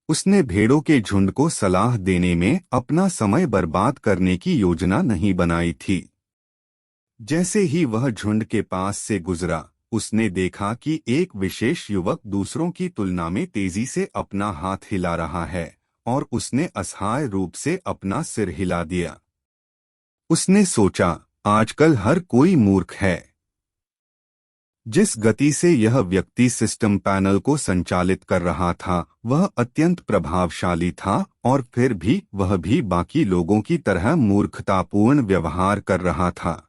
उसने भेड़ों के झुंड को सलाह देने में अपना समय बर्बाद करने की योजना नहीं बनाई थी। जैसे ही वह झुंड के पास से गुजरा, उसने देखा कि एक विशेष युवक दूसरों की तुलना में तेजी से अपना हाथ हिला रहा है, और उसने असहाय रूप से अपना सिर हिला दिया। उसने सोचा, आजकल हर कोई मूर्ख है। जिस गति से यह व्यक्ति सिस्टम पैनल को संचालित कर रहा था, वह अत्यंत प्रभावशाली था, और फिर भी वह भी बाकी लोगों की तरह मूर्खतापूर्ण व्यवहार कर रहा था।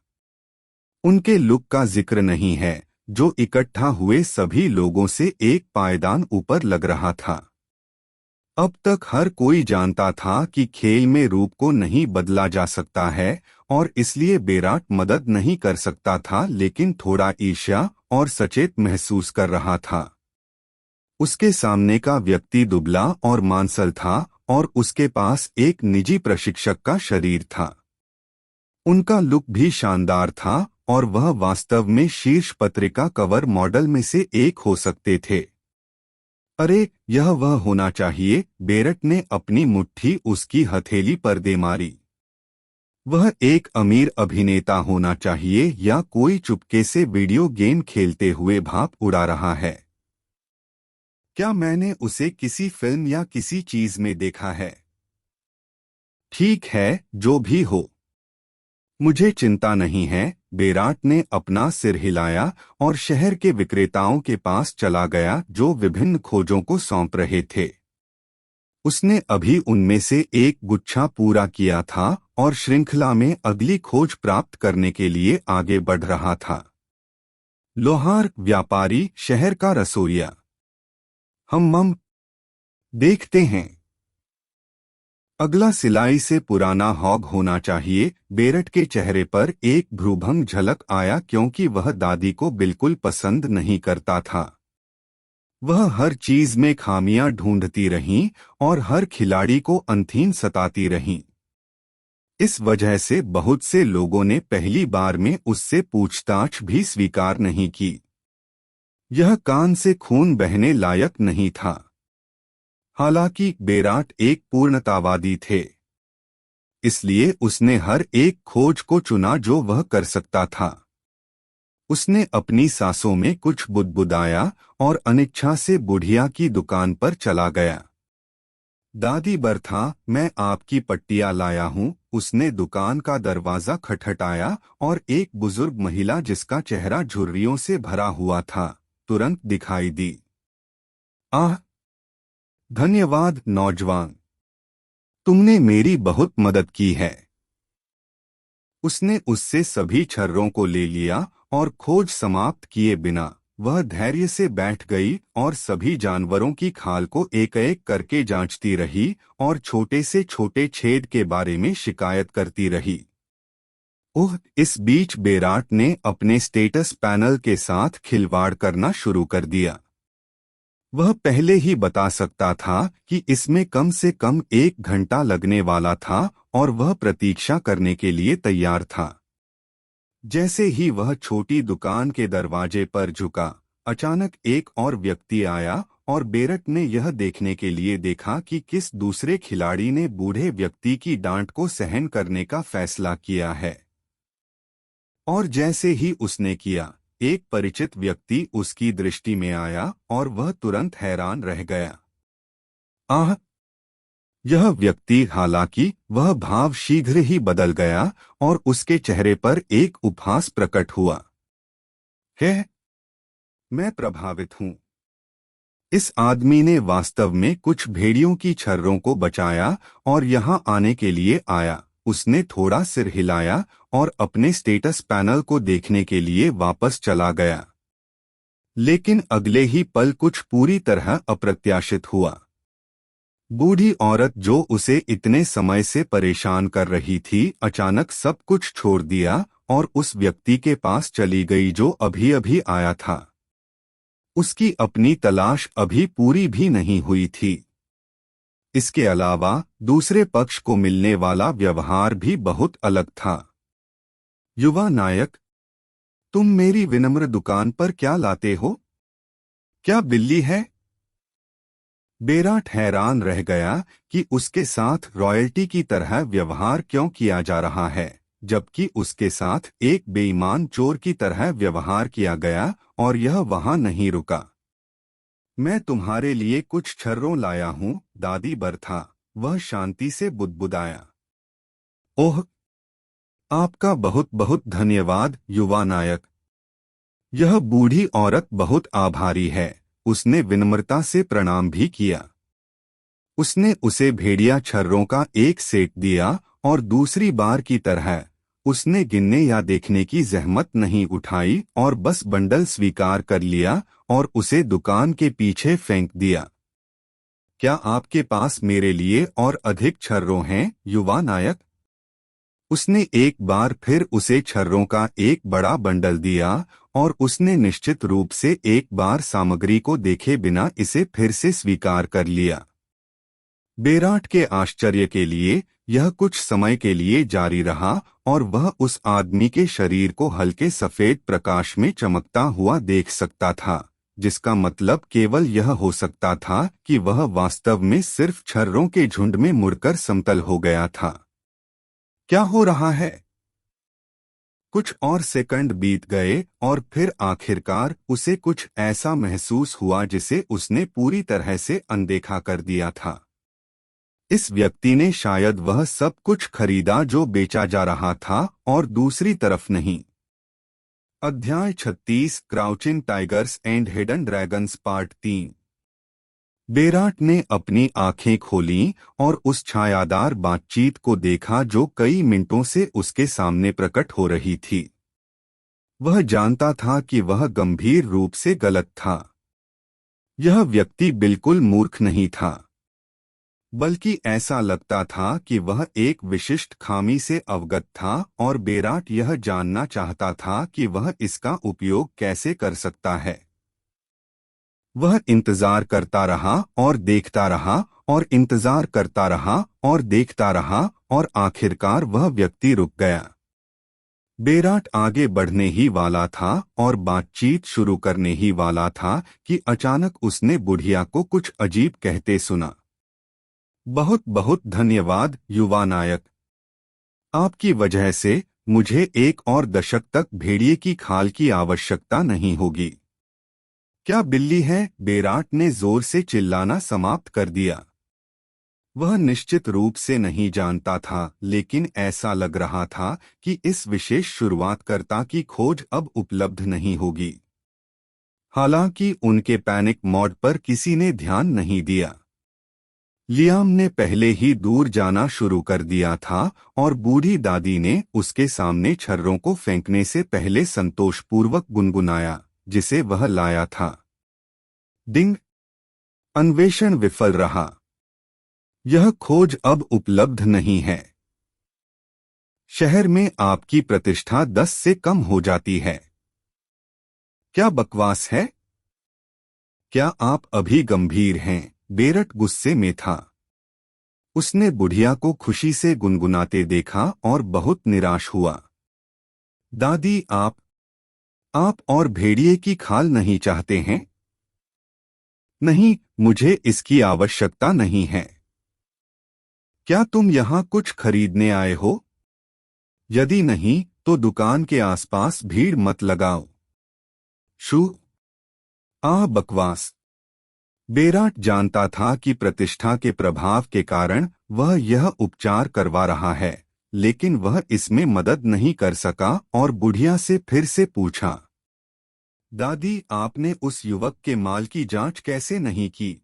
उनके लुक का जिक्र नहीं है, जो इकट्ठा हुए सभी लोगों से एक पायदान ऊपर लग रहा था। अब तक हर कोई जानता था कि खेल में रूप को नहीं बदला जा सकता है, और इसलिए बेराट मदद नहीं कर सकता था, लेकिन थोड़ा ईर्ष्या और सचेत महसूस कर रहा था। उसके सामने का व्यक्ति दुबला और मांसल था, और उसके पास एक निजी प्रशिक्षक का शरीर था। उनका लुक भी शानदार था, और वह वास्तव में शीर्ष पत्रिका कवर मॉडल में से एक हो सकते थे। अरे, यह वह होना चाहिए। बेरट ने अपनी मुट्ठी उसकी हथेली पर दे मारी। वह एक अमीर अभिनेता होना चाहिए या कोई चुपके से वीडियो गेम खेलते हुए भाप उड़ा रहा है। क्या मैंने उसे किसी फिल्म या किसी चीज में देखा है? ठीक है, जो भी हो, मुझे चिंता नहीं है। बेराट ने अपना सिर हिलाया और शहर के विक्रेताओं के पास चला गया जो विभिन्न खोजों को सौंप रहे थे। उसने अभी उनमें से एक गुच्छा पूरा किया था और श्रृंखला में अगली खोज प्राप्त करने के लिए आगे बढ़ रहा था। लोहार व्यापारी, शहर का रसोइया। हम देखते हैं। अगला सिलाई से पुराना हॉग होना चाहिए। बेरट के चेहरे पर एक भ्रूभंग झलक आया क्योंकि वह दादी को बिल्कुल पसंद नहीं करता था। वह हर चीज में खामियां ढूंढती रहीं और हर खिलाड़ी को अनथीन सताती रहीं। इस वजह से बहुत से लोगों ने पहली बार में उससे पूछताछ भी स्वीकार नहीं की। यह कान से खून बहने लायक नहीं था। हालांकि बेराट एक पूर्णतावादी थे, इसलिए उसने हर एक खोज को चुना जो वह कर सकता था। उसने अपनी सांसों में कुछ बुदबुदाया और अनिच्छा से बुढ़िया की दुकान पर चला गया। दादी बर्था, मैं आपकी पट्टियां लाया हूं। उसने दुकान का दरवाजा खटखटाया और एक बुजुर्ग महिला जिसका चेहरा झुर्रियों से भरा हुआ था, तुरंत दिखाई दी। आह, धन्यवाद नौजवान, तुमने मेरी बहुत मदद की है। उसने उससे सभी छर्रों को ले लिया और खोज समाप्त किए बिना वह धैर्य से बैठ गई और सभी जानवरों की खाल को एक एक करके जांचती रही और छोटे से छोटे छेद के बारे में शिकायत करती रही। ओह, इस बीच बेराट ने अपने स्टेटस पैनल के साथ खिलवाड़ करना शुरू कर दिया। वह पहले ही बता सकता था कि इसमें कम से कम 1 घंटा लगने वाला था और वह प्रतीक्षा करने के लिए तैयार था। जैसे ही वह छोटी दुकान के दरवाजे पर झुका, अचानक एक और व्यक्ति आया और बेरट ने यह देखने के लिए देखा कि किस दूसरे खिलाड़ी ने बूढ़े व्यक्ति की डांट को सहन करने का फैसला किया है। और जैसे ही उसने किया, एक परिचित व्यक्ति उसकी दृष्टि में आया और वह तुरंत हैरान रह गया। आह! यह व्यक्ति, हालांकि वह भाव शीघ्र ही बदल गया और उसके चेहरे पर एक उपहास प्रकट हुआ। है, मैं प्रभावित हूं। इस आदमी ने वास्तव में कुछ भेड़ियों की छर्रों को बचाया और यहां आने के लिए आया। उसने थोड़ा सिर हिलाया और अपने स्टेटस पैनल को देखने के लिए वापस चला गया। लेकिन अगले ही पल कुछ पूरी तरह अप्रत्याशित हुआ। बूढ़ी औरत जो उसे इतने समय से परेशान कर रही थी, अचानक सब कुछ छोड़ दिया और उस व्यक्ति के पास चली गई जो अभी अभी आया था। उसकी अपनी तलाश अभी पूरी भी नहीं हुई थी। इसके अलावा दूसरे पक्ष को मिलने वाला व्यवहार भी बहुत अलग था। युवा नायक, तुम मेरी विनम्र दुकान पर क्या लाते हो? क्या बिल्ली है? बेराट हैरान रह गया कि उसके साथ रॉयल्टी की तरह व्यवहार क्यों किया जा रहा है, जबकि उसके साथ एक बेईमान चोर की तरह व्यवहार किया गया। और यह वहां नहीं रुका। मैं तुम्हारे लिए कुछ छर्रों लाया हूं, दादी बर्था, वह शांति से बुदबुदाया। ओह, आपका बहुत बहुत धन्यवाद युवा नायक। यह बूढ़ी औरत बहुत आभारी है। उसने विनम्रता से प्रणाम भी किया। उसने उसे भेड़िया छर्रों का एक सेट दिया और दूसरी बार की तरह उसने गिनने या देखने की जहमत नहीं उठाई और बस बंडल स्वीकार कर लिया और उसे दुकान के पीछे फेंक दिया। क्या आपके पास मेरे लिए और अधिक छर्रों हैं, युवा नायक? उसने एक बार फिर उसे छर्रों का एक बड़ा बंडल दिया और उसने निश्चित रूप से एक बार सामग्री को देखे बिना इसे फिर से स्वीकार कर लिया। बेराट के आश्चर्य के लिए यह कुछ समय के लिए जारी रहा और वह उस आदमी के शरीर को हल्के सफेद प्रकाश में चमकता हुआ देख सकता था, जिसका मतलब केवल यह हो सकता था कि वह वास्तव में सिर्फ छर्रों के झुंड में मुड़कर समतल हो गया था। क्या हो रहा है? कुछ और सेकंड बीत गए और फिर आखिरकार उसे कुछ ऐसा महसूस हुआ जिसे उसने पूरी तरह से अनदेखा कर दिया था। इस व्यक्ति ने शायद वह सब कुछ खरीदा जो बेचा जा रहा था और दूसरी तरफ नहीं। अध्याय 36, crouching tigers and hidden dragons part 3। बेराट ने अपनी आंखें खोलीं और उस छायादार बातचीत को देखा जो कई मिनटों से उसके सामने प्रकट हो रही थी। वह जानता था कि वह गंभीर रूप से गलत था। यह व्यक्ति बिल्कुल मूर्ख नहीं था, बल्कि ऐसा लगता था कि वह एक विशिष्ट खामी से अवगत था और बेराट यह जानना चाहता था कि वह इसका उपयोग कैसे कर सकता है। वह इंतजार करता रहा और देखता रहा और इंतजार करता रहा और देखता रहा और आखिरकार वह व्यक्ति रुक गया। बेराट आगे बढ़ने ही वाला था और बातचीत शुरू करने ही वाला था कि अचानक उसने बुढ़िया को कुछ अजीब कहते सुना। बहुत बहुत धन्यवाद युवा नायक। आपकी वजह से मुझे एक और दशक तक भेड़िए की खाल की आवश्यकता नहीं होगी। क्या बिल्ली है? बेराट ने जोर से चिल्लाना समाप्त कर दिया। वह निश्चित रूप से नहीं जानता था, लेकिन ऐसा लग रहा था कि इस विशेष शुरुआतकर्ता की खोज अब उपलब्ध नहीं होगी। हालांकि उनके पैनिक मोड पर किसी ने ध्यान नहीं दिया। लियाम ने पहले ही दूर जाना शुरू कर दिया था और बूढ़ी दादी ने उसके सामने छर्रों को फेंकने से पहले संतोषपूर्वक गुनगुनाया, जिसे वह लाया था। डिंग! अन्वेषण विफल रहा। यह खोज अब उपलब्ध नहीं है। शहर में आपकी प्रतिष्ठा 10 से कम हो जाती है। क्या बकवास है? क्या आप अभी गंभीर हैं? बेरट गुस्से में था। उसने बुढ़िया को खुशी से गुनगुनाते देखा और बहुत निराश हुआ। दादी, आप और भेड़िए की खाल नहीं चाहते हैं? नहीं, मुझे इसकी आवश्यकता नहीं है। क्या तुम यहाँ कुछ खरीदने आए हो? यदि नहीं, तो दुकान के आसपास भीड़ मत लगाओ। शू! बकवास! बेराट जानता था कि प्रतिष्ठा के प्रभाव के कारण वह यह उपचार करवा रहा है, लेकिन वह इसमें मदद नहीं कर सका और बुढ़िया से फिर से पूछा, दादी, आपने उस युवक के माल की जांच कैसे नहीं की?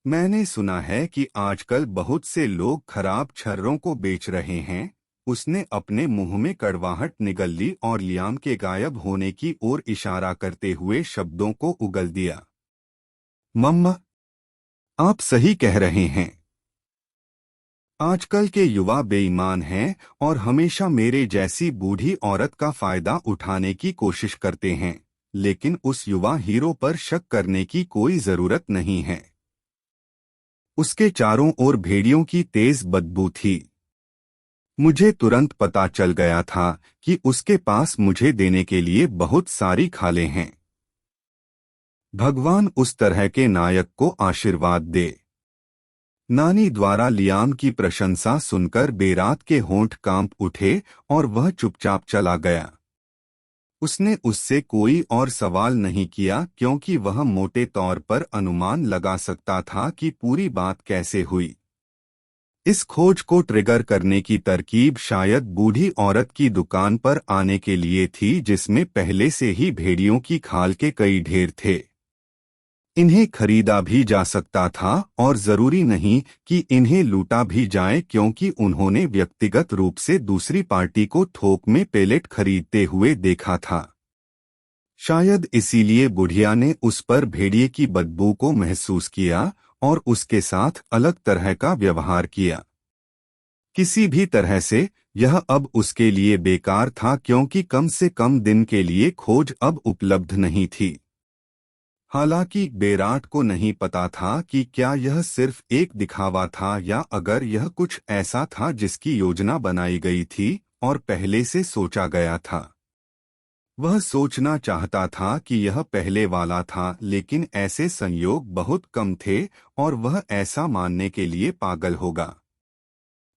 मैंने सुना है कि आजकल बहुत से लोग खराब छर्रों को बेच रहे हैं। उसने अपने मुंह में कड़वाहट निगल ली और लियाम के गायब होने की ओर इशारा करते हुए शब्दों को उगल दिया। मम्मा, आप सही कह रहे हैं। आजकल के युवा बेईमान हैं और हमेशा मेरे जैसी बूढ़ी औरत का फायदा उठाने की कोशिश करते हैं, लेकिन उस युवा हीरो पर शक करने की कोई जरूरत नहीं है। उसके चारों ओर भेड़ियों की तेज बदबू थी। मुझे तुरंत पता चल गया था कि उसके पास मुझे देने के लिए बहुत सारी खालें हैं। भगवान उस तरह के नायक को आशीर्वाद दे। नानी द्वारा लियाम की प्रशंसा सुनकर बेरात के होंठ कांप उठे और वह चुपचाप चला गया। उसने उससे कोई और सवाल नहीं किया क्योंकि वह मोटे तौर पर अनुमान लगा सकता था कि पूरी बात कैसे हुई। इस खोज को ट्रिगर करने की तरकीब शायद बूढ़ी औरत की दुकान पर आने के लिए थी, जिसमें पहले से ही भेड़ियों की खाल के कई ढेर थे। इन्हें खरीदा भी जा सकता था और जरूरी नहीं कि इन्हें लूटा भी जाए, क्योंकि उन्होंने व्यक्तिगत रूप से दूसरी पार्टी को थोक में पेलेट खरीदते हुए देखा था। शायद इसीलिए बुढ़िया ने उस पर भेड़िए की बदबू को महसूस किया और उसके साथ अलग तरह का व्यवहार किया। किसी भी तरह से यह अब उसके लिए बेकार था, क्योंकि कम से कम दिन के लिए खोज अब उपलब्ध नहीं थी। हालांकि बेराट को नहीं पता था कि क्या यह सिर्फ एक दिखावा था या अगर यह कुछ ऐसा था जिसकी योजना बनाई गई थी और पहले से सोचा गया था। वह सोचना चाहता था कि यह पहले वाला था, लेकिन ऐसे संयोग बहुत कम थे और वह ऐसा मानने के लिए पागल होगा।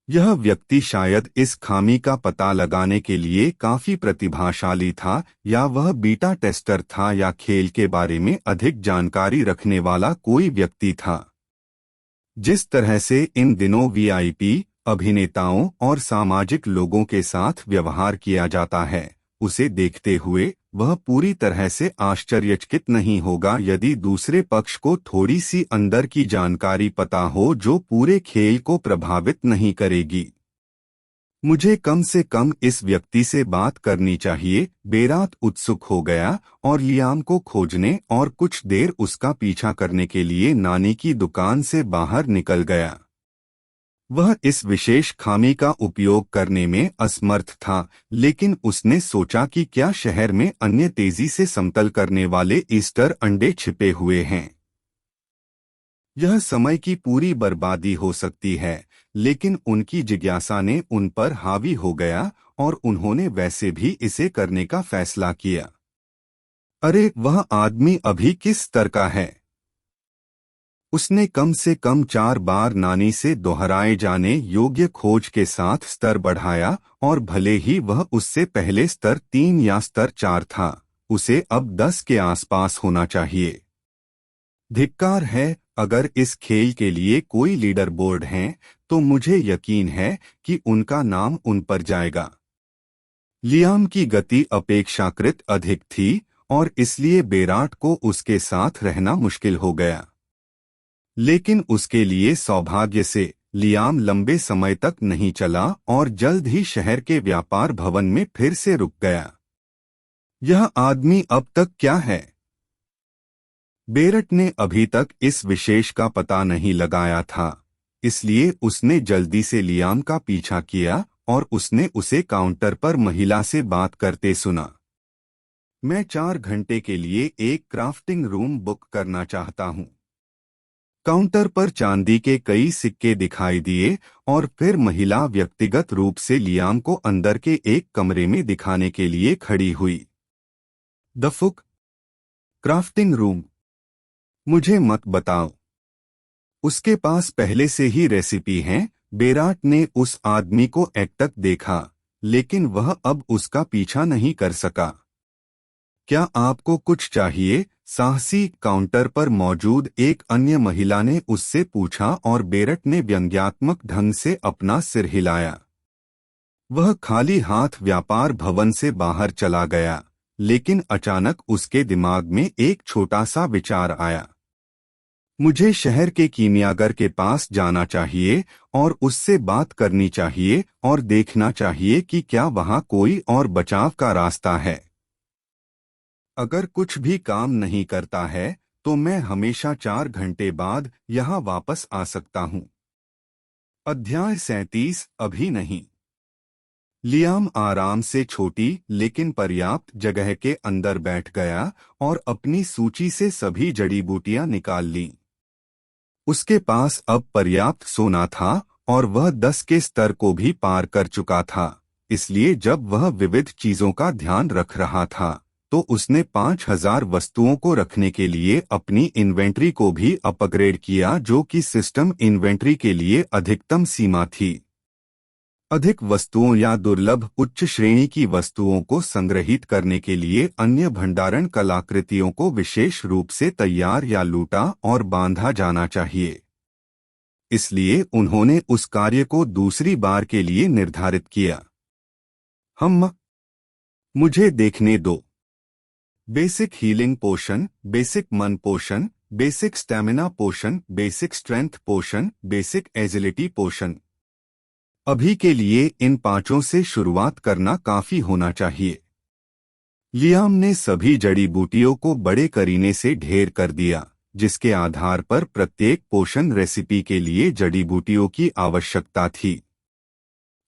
यह व्यक्ति शायद इस खामी का पता लगाने के लिए काफी प्रतिभाशाली था, या वह बीटा टेस्टर था, या खेल के बारे में अधिक जानकारी रखने वाला कोई व्यक्ति था। जिस तरह से इन दिनों वीआईपी, अभिनेताओं और सामाजिक लोगों के साथ व्यवहार किया जाता है, उसे देखते हुए वह पूरी तरह से आश्चर्यचकित नहीं होगा यदि दूसरे पक्ष को थोड़ी सी अंदर की जानकारी पता हो जो पूरे खेल को प्रभावित नहीं करेगी। मुझे कम से कम इस व्यक्ति से बात करनी चाहिए। बेरात उत्सुक हो गया और लियाम को खोजने और कुछ देर उसका पीछा करने के लिए नानी की दुकान से बाहर निकल गया। वह इस विशेष खामी का उपयोग करने में असमर्थ था, लेकिन उसने सोचा कि क्या शहर में अन्य तेजी से समतल करने वाले ईस्टर अंडे छिपे हुए हैं। यह समय की पूरी बर्बादी हो सकती है, लेकिन उनकी जिज्ञासा ने उन पर हावी हो गया और उन्होंने वैसे भी इसे करने का फैसला किया। अरे, वह आदमी अभी किस स्तर का है? उसने कम से कम 4 बार नानी से दोहराए जाने योग्य खोज के साथ स्तर बढ़ाया और भले ही वह उससे पहले स्तर 3 या स्तर 4 था, उसे अब 10 के आसपास होना चाहिए। धिक्कार है, अगर इस खेल के लिए कोई लीडर बोर्ड है तो मुझे यकीन है कि उनका नाम उन पर जाएगा। लियाम की गति अपेक्षाकृत अधिक थी और इसलिए बेराट को उसके साथ रहना मुश्किल हो गया। लेकिन उसके लिए सौभाग्य से लियाम लंबे समय तक नहीं चला और जल्द ही शहर के व्यापार भवन में फिर से रुक गया। यह आदमी अब तक क्या है? बेरट ने अभी तक इस विशेष का पता नहीं लगाया था, इसलिए उसने जल्दी से लियाम का पीछा किया और उसने उसे काउंटर पर महिला से बात करते सुना। मैं 4 घंटे के लिए एक क्राफ्टिंग रूम बुक करना चाहता हूँ। काउंटर पर चांदी के कई सिक्के दिखाई दिए और फिर महिला व्यक्तिगत रूप से लियाम को अंदर के एक कमरे में दिखाने के लिए खड़ी हुई। दफुक, क्राफ्टिंग रूम? मुझे मत बताओ। उसके पास पहले से ही रेसिपी है। बेराट ने उस आदमी को एकटक देखा, लेकिन वह अब उसका पीछा नहीं कर सका। क्या आपको कुछ चाहिए? साहसी काउंटर पर मौजूद एक अन्य महिला ने उससे पूछा और बेरट ने व्यंग्यात्मक ढंग से अपना सिर हिलाया। वह खाली हाथ व्यापार भवन से बाहर चला गया, लेकिन अचानक उसके दिमाग में एक छोटा सा विचार आया। मुझे शहर के कीमियागर के पास जाना चाहिए और उससे बात करनी चाहिए और देखना चाहिए कि क्या वहाँ कोई और बचाव का रास्ता है। अगर कुछ भी काम नहीं करता है तो मैं हमेशा 4 घंटे बाद यहाँ वापस आ सकता हूँ। अध्याय 37। अभी नहीं। लियाम आराम से छोटी लेकिन पर्याप्त जगह के अंदर बैठ गया और अपनी सूची से सभी जड़ी बूटियां निकाल लीं। उसके पास अब पर्याप्त सोना था और वह 10 के स्तर को भी पार कर चुका था, इसलिए जब वह विविध चीजों का ध्यान रख रहा था तो उसने 5000 वस्तुओं को रखने के लिए अपनी इन्वेंट्री को भी अपग्रेड किया, जो कि सिस्टम इन्वेंट्री के लिए अधिकतम सीमा थी। अधिक वस्तुओं या दुर्लभ उच्च श्रेणी की वस्तुओं को संग्रहित करने के लिए अन्य भंडारण कलाकृतियों को विशेष रूप से तैयार या लूटा और बांधा जाना चाहिए। इसलिए उन्होंने उस कार्य को दूसरी बार के लिए निर्धारित किया। मुझे देखने दो। बेसिक हीलिंग पोशन, बेसिक मन पोशन, बेसिक स्टैमिना पोशन, बेसिक स्ट्रेंथ पोशन, बेसिक एजिलिटी पोशन। अभी के लिए इन 5 से शुरुआत करना काफी होना चाहिए। लियाम ने सभी जड़ी बूटियों को बड़े करीने से ढेर कर दिया, जिसके आधार पर प्रत्येक पोषण रेसिपी के लिए जड़ी बूटियों की आवश्यकता थी।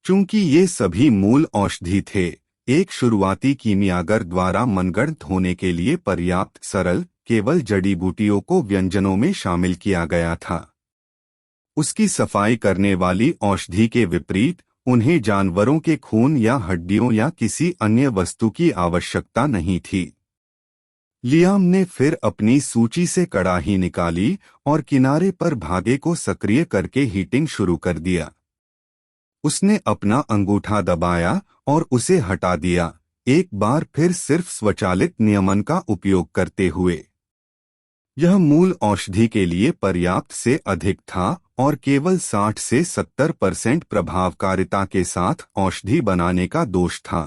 चूंकि ये सभी मूल औषधि थे, एक शुरुआती कीमियागर द्वारा मनगढ़ंत होने के लिए पर्याप्त सरल, केवल जड़ी बूटियों को व्यंजनों में शामिल किया गया था। उसकी सफाई करने वाली औषधि के विपरीत उन्हें जानवरों के खून या हड्डियों या किसी अन्य वस्तु की आवश्यकता नहीं थी। लियाम ने फिर अपनी सूची से कड़ाही निकाली और किनारे पर भागे को सक्रिय करके हीटिंग शुरू कर दिया। उसने अपना अंगूठा दबाया और उसे हटा दिया, एक बार फिर सिर्फ स्वचालित नियमन का उपयोग करते हुए। यह मूल औषधि के लिए पर्याप्त से अधिक था और केवल 60 से 70% प्रभावकारिता के साथ औषधि बनाने का दोष था।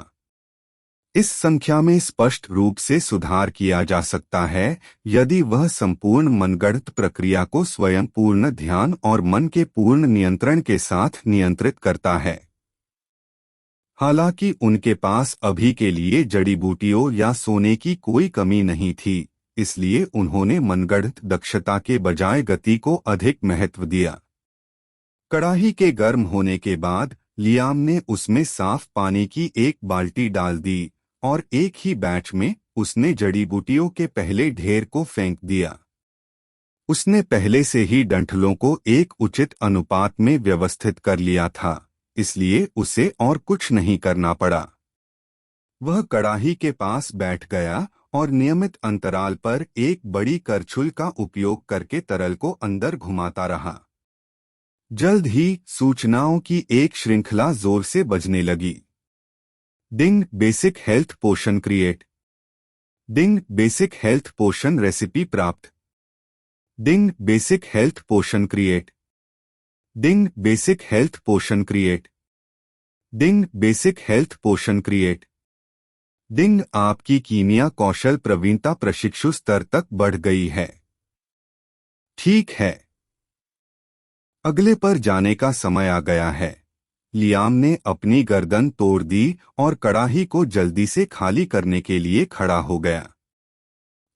इस संख्या में स्पष्ट रूप से सुधार किया जा सकता है यदि वह संपूर्ण मनगढ़ंत प्रक्रिया को स्वयं पूर्ण ध्यान और मन के पूर्ण नियंत्रण के साथ नियंत्रित करता है। हालांकि उनके पास अभी के लिए जड़ी बूटियों या सोने की कोई कमी नहीं थी, इसलिए उन्होंने मनगढ़ंत दक्षता के बजाय गति को अधिक महत्व दिया। कड़ाही के गर्म होने के बाद लियाम ने उसमें साफ पानी की एक बाल्टी डाल दी और एक ही बैच में उसने जड़ी बूटियों के पहले ढेर को फेंक दिया। उसने पहले से ही डंठलों को एक उचित अनुपात में व्यवस्थित कर लिया था, इसलिए उसे और कुछ नहीं करना पड़ा। वह कड़ाही के पास बैठ गया और नियमित अंतराल पर एक बड़ी करछुल का उपयोग करके तरल को अंदर घुमाता रहा। जल्द ही सूचनाओं की एक श्रृंखला जोर से बजने लगी। डिंग बेसिक हेल्थ पोशन क्रिएट। डिंग बेसिक हेल्थ पोशन रेसिपी प्राप्त। डिंग बेसिक हेल्थ पोशन क्रिएट। डिंग बेसिक हेल्थ पोशन क्रिएट। डिंग बेसिक हेल्थ पोशन क्रिएट। डिंग आपकी कीमिया कौशल प्रवीणता प्रशिक्षु स्तर तक बढ़ गई है। ठीक है, अगले पर जाने का समय आ गया है। लियाम ने अपनी गर्दन तोड़ दी और कड़ाही को जल्दी से खाली करने के लिए खड़ा हो गया।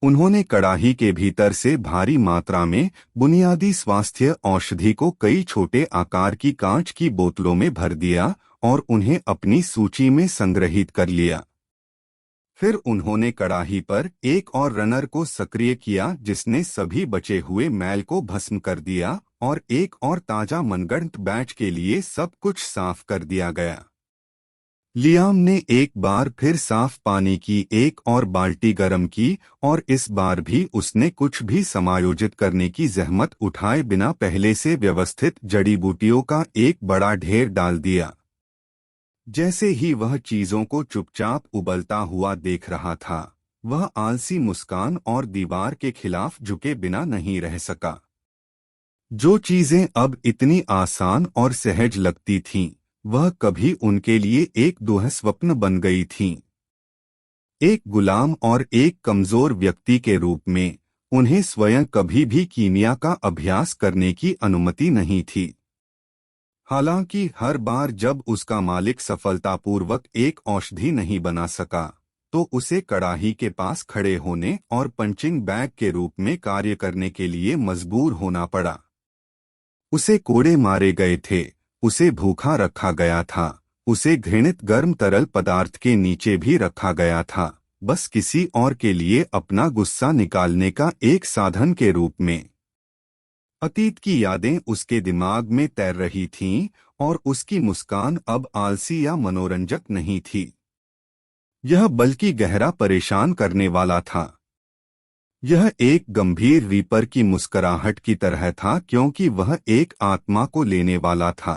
उन्होंने कड़ाही के भीतर से भारी मात्रा में बुनियादी स्वास्थ्य औषधि को कई छोटे आकार की कांच की बोतलों में भर दिया और उन्हें अपनी सूची में संग्रहित कर लिया। फिर उन्होंने कड़ाही पर एक और रनर को सक्रिय किया जिसने सभी बचे हुए मैल को भस्म कर दिया और एक और ताजा मनगढ़ंत बैच के लिए सब कुछ साफ कर दिया गया। लियाम ने एक बार फिर साफ पानी की एक और बाल्टी गर्म की और इस बार भी उसने कुछ भी समायोजित करने की जहमत उठाए बिना पहले से व्यवस्थित जड़ी बूटियों का एक बड़ा ढेर डाल दिया। जैसे ही वह चीजों को चुपचाप उबलता हुआ देख रहा था, वह आलसी मुस्कान और दीवार के खिलाफ झुके बिना नहीं रह सका। जो चीजें अब इतनी आसान और सहज लगती थीं, वह कभी उनके लिए एक दुस्वप्न बन गई थीं। एक गुलाम और एक कमजोर व्यक्ति के रूप में उन्हें स्वयं कभी भी कीमिया का अभ्यास करने की अनुमति नहीं थी। हालांकि हर बार जब उसका मालिक सफलतापूर्वक एक औषधि नहीं बना सका, तो उसे कड़ाही के पास खड़े होने और पंचिंग बैग के रूप में कार्य करने के लिए मजबूर होना पड़ा। उसे कोड़े मारे गए थे, उसे भूखा रखा गया था, उसे घृणित गर्म तरल पदार्थ के नीचे भी रखा गया था, बस किसी और के लिए अपना गुस्सा निकालने का एक साधन के रूप में। अतीत की यादें उसके दिमाग में तैर रही थीं और उसकी मुस्कान अब आलसी या मनोरंजक नहीं थी। यह बल्कि गहरा परेशान करने वाला था। यह एक गंभीर रीपर की मुस्कुराहट की तरह था क्योंकि वह एक आत्मा को लेने वाला था।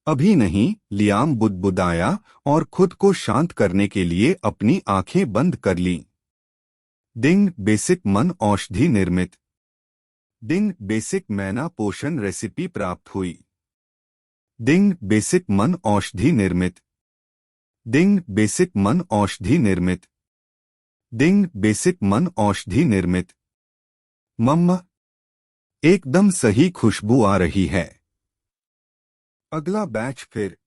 अभी नहीं, लियाम बुदबुदाया और खुद को शांत करने के लिए अपनी आंखें बंद कर लीं। डिंग बेसिक मन औषधि निर्मित। डिंग बेसिक मैना पोषण रेसिपी प्राप्त हुई। डिंग बेसिक मन औषधि निर्मित। डिंग बेसिक मन औषधि निर्मित। डिंग बेसिक मन औषधि निर्मित। मम्मा, एकदम सही खुशबू आ रही है। अगला बैच फिर।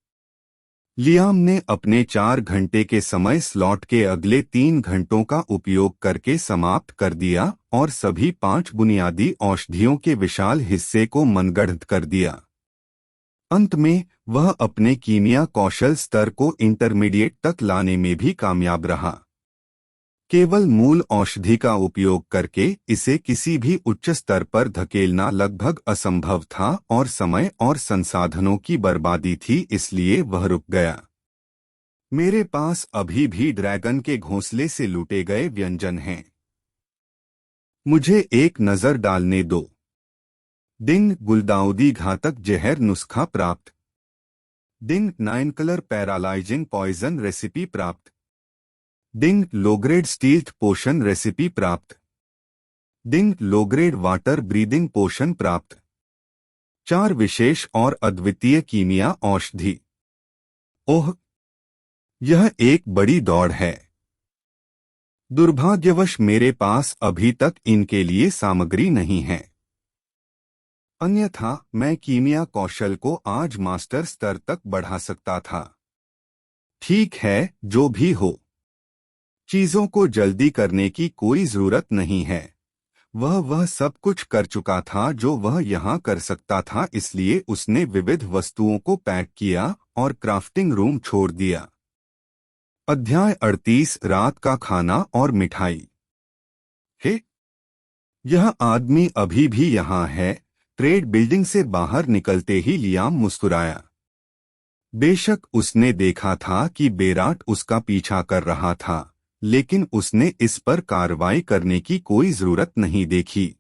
लियाम ने अपने 4 घंटे के समय स्लॉट के अगले 3 घंटों का उपयोग करके समाप्त कर दिया और सभी 5 बुनियादी औषधियों के विशाल हिस्से को मनगढ़ंत कर दिया। अंत में वह अपने कीमिया कौशल स्तर को इंटरमीडिएट तक लाने में भी कामयाब रहा। केवल मूल औषधि का उपयोग करके इसे किसी भी उच्च स्तर पर धकेलना लगभग असंभव था और समय और संसाधनों की बर्बादी थी, इसलिए वह रुक गया। मेरे पास अभी भी ड्रैगन के घोंसले से लूटे गए व्यंजन हैं। मुझे एक नजर डालने दो। डिंग गुलदाउदी घातक जहर नुस्खा प्राप्त। डिंग 9 कलर पैरालाइजिंग पॉइजन रेसिपी प्राप्त। डिंग लोग्रेड स्टील्थ पोषण रेसिपी प्राप्त। डिंग लोग्रेड वाटर ब्रीदिंग पोषण प्राप्त। 4 विशेष और अद्वितीय कीमिया औषधि। ओह, यह एक बड़ी दौड़ है। दुर्भाग्यवश मेरे पास अभी तक इनके लिए सामग्री नहीं है। अन्यथा मैं कीमिया कौशल को आज मास्टर स्तर तक बढ़ा सकता था। ठीक है, जो भी हो, चीजों को जल्दी करने की कोई जरूरत नहीं है। वह सब कुछ कर चुका था जो वह यहाँ कर सकता था, इसलिए उसने विविध वस्तुओं को पैक किया और क्राफ्टिंग रूम छोड़ दिया। अध्याय 38 रात का खाना और मिठाई। हे, यह आदमी अभी भी यहाँ है। ट्रेड बिल्डिंग से बाहर निकलते ही लियाम मुस्कुराया। बेशक उसने देखा था कि बेराट उसका पीछा कर रहा था, लेकिन उसने इस पर कार्रवाई करने की कोई जरूरत नहीं देखी।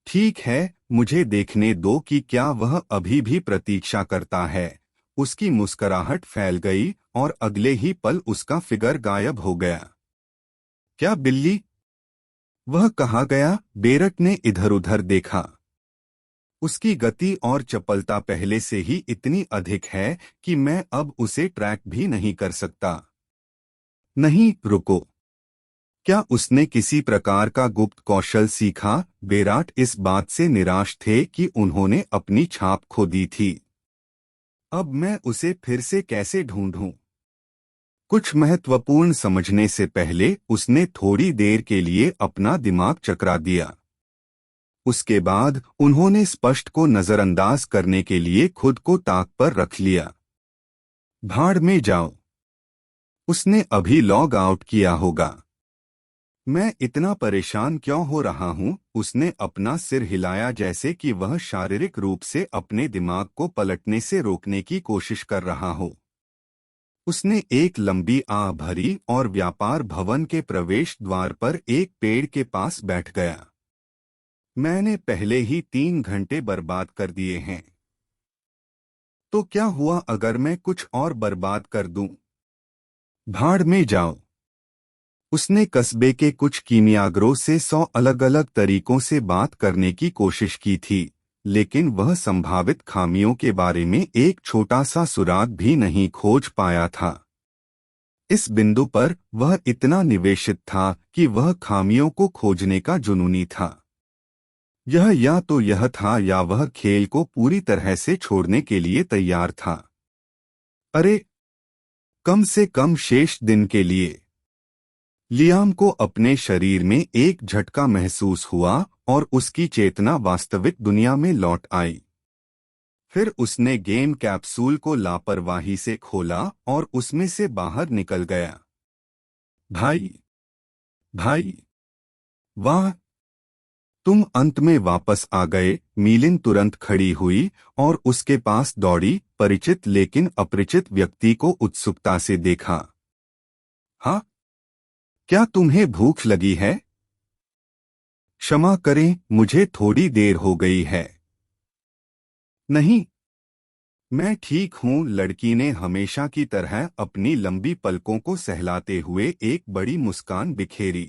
ठीक है, मुझे देखने दो कि क्या वह अभी भी प्रतीक्षा करता है। उसकी मुस्कुराहट फैल गई और अगले ही पल उसका फिगर गायब हो गया। क्या बिल्ली? वह कहाँ गया? बेरट ने इधर उधर देखा। उसकी गति और चपलता पहले से ही इतनी अधिक है कि मैं अब उसे ट्रैक भी नहीं कर सकता। नहीं, रुको। क्या उसने किसी प्रकार का गुप्त कौशल सीखा? बेराट इस बात से निराश थे कि उन्होंने अपनी छाप खो दी थी। अब मैं उसे फिर से कैसे ढूंढूं? कुछ महत्वपूर्ण समझने से पहले उसने थोड़ी देर के लिए अपना दिमाग चकरा दिया। उसके बाद उन्होंने स्पष्ट को नजरअंदाज करने के लिए खुद को ताक पर रख लिया। भाड़ में जाओ। उसने अभी लॉग आउट किया होगा। मैं इतना परेशान क्यों हो रहा हूँ? उसने अपना सिर हिलाया जैसे कि वह शारीरिक रूप से अपने दिमाग को पलटने से रोकने की कोशिश कर रहा हो। उसने एक लंबी आह भरी और व्यापार भवन के प्रवेश द्वार पर एक पेड़ के पास बैठ गया। मैंने पहले ही 3 घंटे बर्बाद कर दिए हैं। तो क्या हुआ अगर मैं कुछ और बर्बाद कर दूं? भाड़ में जाओ। उसने कस्बे के कुछ कीमियागरों से 100 अलग अलग तरीकों से बात करने की कोशिश की थी, लेकिन वह संभावित खामियों के बारे में एक छोटा सा सुराग भी नहीं खोज पाया था। इस बिंदु पर वह इतना निवेशित था कि वह खामियों को खोजने का जुनूनी था। यह या तो यह था या वह खेल को पूरी तरह से छोड़ने के लिए तैयार था। अरे, कम से कम शेष दिन के लिए। लियाम को अपने शरीर में एक झटका महसूस हुआ और उसकी चेतना वास्तविक दुनिया में लौट आई। फिर उसने गेम कैप्सूल को लापरवाही से खोला और उसमें से बाहर निकल गया। भाई, भाई, वाह, तुम अंत में वापस आ गए। मीलिन तुरंत खड़ी हुई और उसके पास दौड़ी, परिचित लेकिन अपरिचित व्यक्ति को उत्सुकता से देखा। हाँ, क्या तुम्हें भूख लगी है? क्षमा करें, मुझे थोड़ी देर हो गई है। नहीं, मैं ठीक हूँ। लड़की ने हमेशा की तरह अपनी लंबी पलकों को सहलाते हुए एक बड़ी मुस्कान बिखेरी।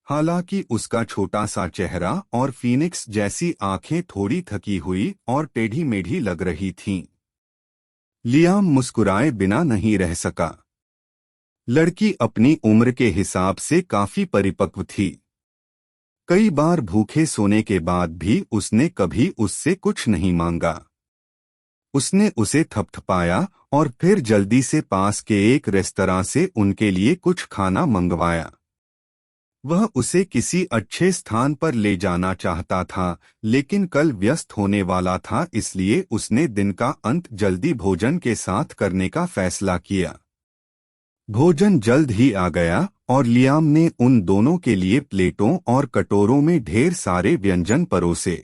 हालांकि उसका छोटा सा चेहरा और फीनिक्स जैसी आंखें थोड़ी थकी हुई और टेढ़ी मेढ़ी लग रही थीं। लियाम मुस्कुराए बिना नहीं रह सका। लड़की अपनी उम्र के हिसाब से काफी परिपक्व थी। कई बार भूखे सोने के बाद भी उसने कभी उससे कुछ नहीं मांगा। उसने उसे थपथपाया और फिर जल्दी से पास के एक रेस्तरां से उनके लिए कुछ खाना मंगवाया। वह उसे किसी अच्छे स्थान पर ले जाना चाहता था, लेकिन कल व्यस्त होने वाला था, इसलिए उसने दिन का अंत जल्दी भोजन के साथ करने का फैसला किया। भोजन जल्द ही आ गया और लियाम ने उन दोनों के लिए प्लेटों और कटोरों में ढेर सारे व्यंजन परोसे।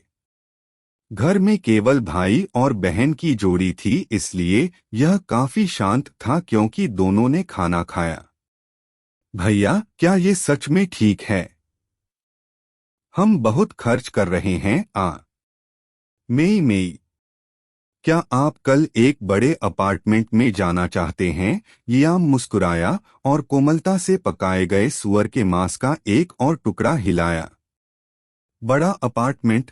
घर में केवल भाई और बहन की जोड़ी थी, इसलिए यह काफी शांत था क्योंकि दोनों ने खाना खाया। भैया, क्या ये सच में ठीक है? हम बहुत खर्च कर रहे हैं। मेई मेई, क्या आप कल एक बड़े अपार्टमेंट में जाना चाहते हैं? लियाम मुस्कुराया और कोमलता से पकाए गए सुअर के मांस का एक और टुकड़ा हिलाया। बड़ा अपार्टमेंट?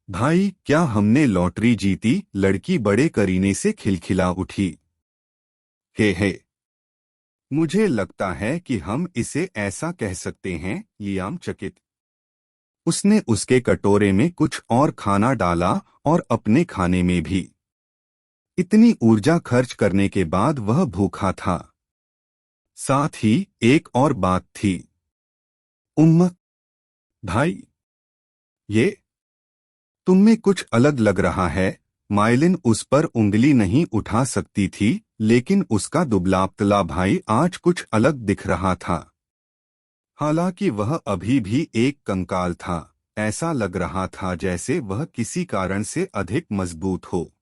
भाई, क्या हमने लॉटरी जीती? लड़की बड़े करीने से खिलखिला उठी। हे हे। मुझे लगता है कि हम इसे ऐसा कह सकते हैं, लियाम चकित। उसने उसके कटोरे में कुछ और खाना डाला और अपने खाने में भी। इतनी ऊर्जा खर्च करने के बाद वह भूखा था। साथ ही एक और बात थी। भाई, ये तुम में कुछ अलग लग रहा है। माइलिन उस पर उंगली नहीं उठा सकती थी, लेकिन उसका दुबला-पतला भाई आज कुछ अलग दिख रहा था। हालांकि वह अभी भी एक कंकाल था, ऐसा लग रहा था जैसे वह किसी कारण से अधिक मजबूत हो।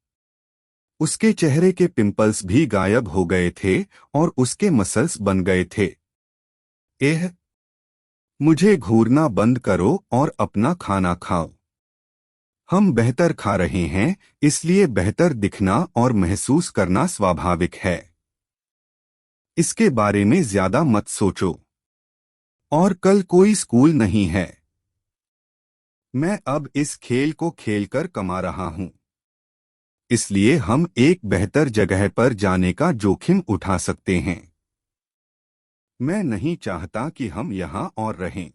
उसके चेहरे के पिंपल्स भी गायब हो गए थे और उसके मसल्स बन गए थे। एह, मुझे घूरना बंद करो और अपना खाना खाओ। हम बेहतर खा रहे हैं, इसलिए बेहतर दिखना और महसूस करना स्वाभाविक है। इसके बारे में ज्यादा मत सोचो। और कल कोई स्कूल नहीं है। मैं अब इस खेल को खेलकर कमा रहा हूं। इसलिए हम एक बेहतर जगह पर जाने का जोखिम उठा सकते हैं। मैं नहीं चाहता कि हम यहां और रहें।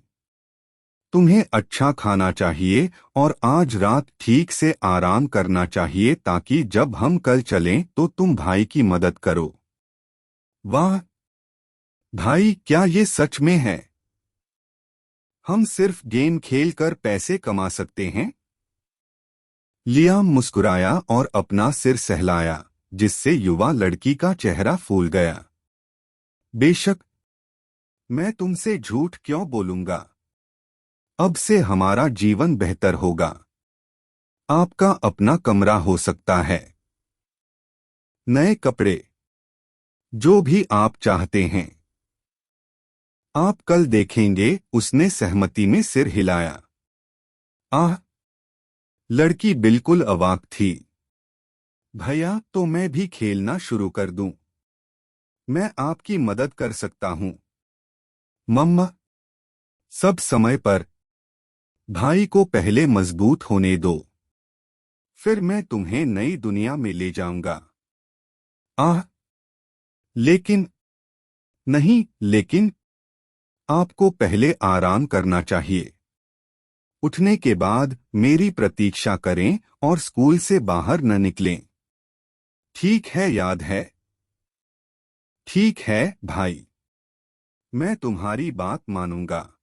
तुम्हें अच्छा खाना चाहिए और आज रात ठीक से आराम करना चाहिए ताकि जब हम कल चलें तो तुम भाई की मदद करो। वाह भाई, क्या ये सच में है? हम सिर्फ गेम खेलकर पैसे कमा सकते हैं? लियाम मुस्कुराया और अपना सिर सहलाया, जिससे युवा लड़की का चेहरा फूल गया। बेशक, मैं तुमसे झूठ क्यों बोलूंगा? अब से हमारा जीवन बेहतर होगा। आपका अपना कमरा हो सकता है, नए कपड़े, जो भी आप चाहते हैं। आप कल देखेंगे। उसने सहमति में सिर हिलाया। आह! लड़की बिल्कुल अवाक थी। भैया, तो मैं भी खेलना शुरू कर दूं? मैं आपकी मदद कर सकता हूं। मम्मा, सब समय पर। भाई को पहले मजबूत होने दो, फिर मैं तुम्हें नई दुनिया में ले जाऊंगा। आह! लेकिन नहीं, लेकिन आपको पहले आराम करना चाहिए। उठने के बाद मेरी प्रतीक्षा करें और स्कूल से बाहर न निकलें। ठीक है, याद है? ठीक है भाई, मैं तुम्हारी बात मानूंगा।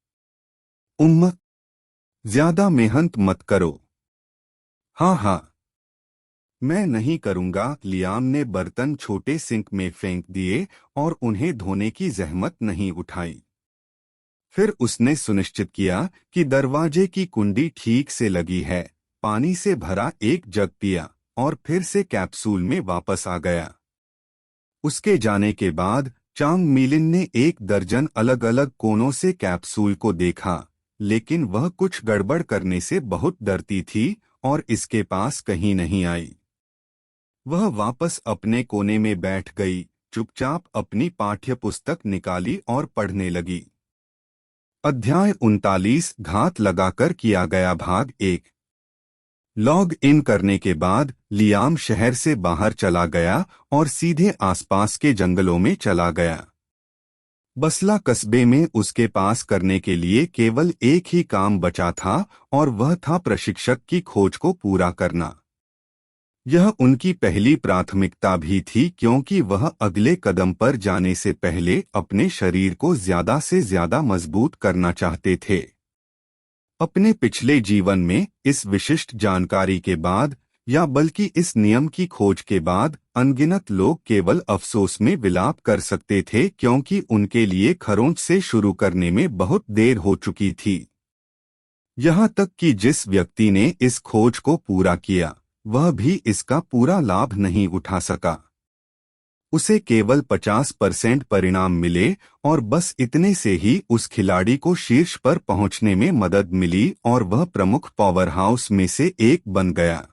उम्म, ज्यादा मेहनत मत करो। हाँ हाँ, मैं नहीं करूंगा। लियाम ने बर्तन छोटे सिंक में फेंक दिए और उन्हें धोने की जहमत नहीं उठाई। फिर उसने सुनिश्चित किया कि दरवाजे की कुंडी ठीक से लगी है, पानी से भरा एक जग पिया और फिर से कैप्सूल में वापस आ गया। उसके जाने के बाद चांग मीलिन ने 1 दर्जन अलग अलग कोनों से कैप्सूल को देखा, लेकिन वह कुछ गड़बड़ करने से बहुत डरती थी और इसके पास कहीं नहीं आई। वह वापस अपने कोने में बैठ गई, चुपचाप अपनी पाठ्यपुस्तक निकाली और पढ़ने लगी। अध्याय 39 घात लगाकर किया गया भाग 1। लॉग इन करने के बाद लियाम शहर से बाहर चला गया और सीधे आसपास के जंगलों में चला गया। बसला कस्बे में उसके पास करने के लिए केवल एक ही काम बचा था और वह था प्रशिक्षक की खोज को पूरा करना। यह उनकी पहली प्राथमिकता भी थी क्योंकि वह अगले कदम पर जाने से पहले अपने शरीर को ज्यादा से ज्यादा मजबूत करना चाहते थे। अपने पिछले जीवन में इस विशिष्ट जानकारी के बाद, या बल्कि इस नियम की खोज के बाद, अनगिनत लोग केवल अफसोस में विलाप कर सकते थे क्योंकि उनके लिए खरोंच से शुरू करने में बहुत देर हो चुकी थी। यहाँ तक कि जिस व्यक्ति ने इस खोज को पूरा किया, वह भी इसका पूरा लाभ नहीं उठा सका। उसे केवल 50% परिणाम मिले और बस इतने से ही उस खिलाड़ी को शीर्ष पर पहुंचने में मदद मिली और वह प्रमुख पावरहाउस में से एक बन गया।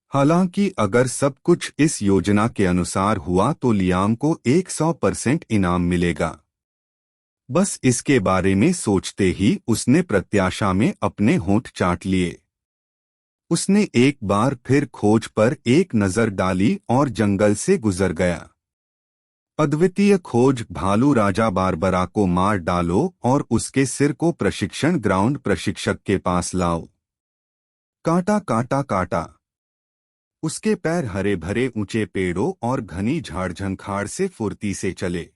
हालांकि अगर सब कुछ इस योजना के अनुसार हुआ तो लियाम को 100% इनाम मिलेगा। बस इसके बारे में सोचते ही उसने प्रत्याशा में अपने होंठ चाट लिए। उसने एक बार फिर खोज पर एक नजर डाली और जंगल से गुजर गया। अद्वितीय खोज। भालू राजा बारबरा को मार डालो और उसके सिर को प्रशिक्षण ग्राउंड प्रशिक्षक के पास लाओ। काटा काटा काटा। उसके पैर हरे भरे ऊंचे पेड़ों और घनी झाड़ झंखाड़ से फुर्ती से चले।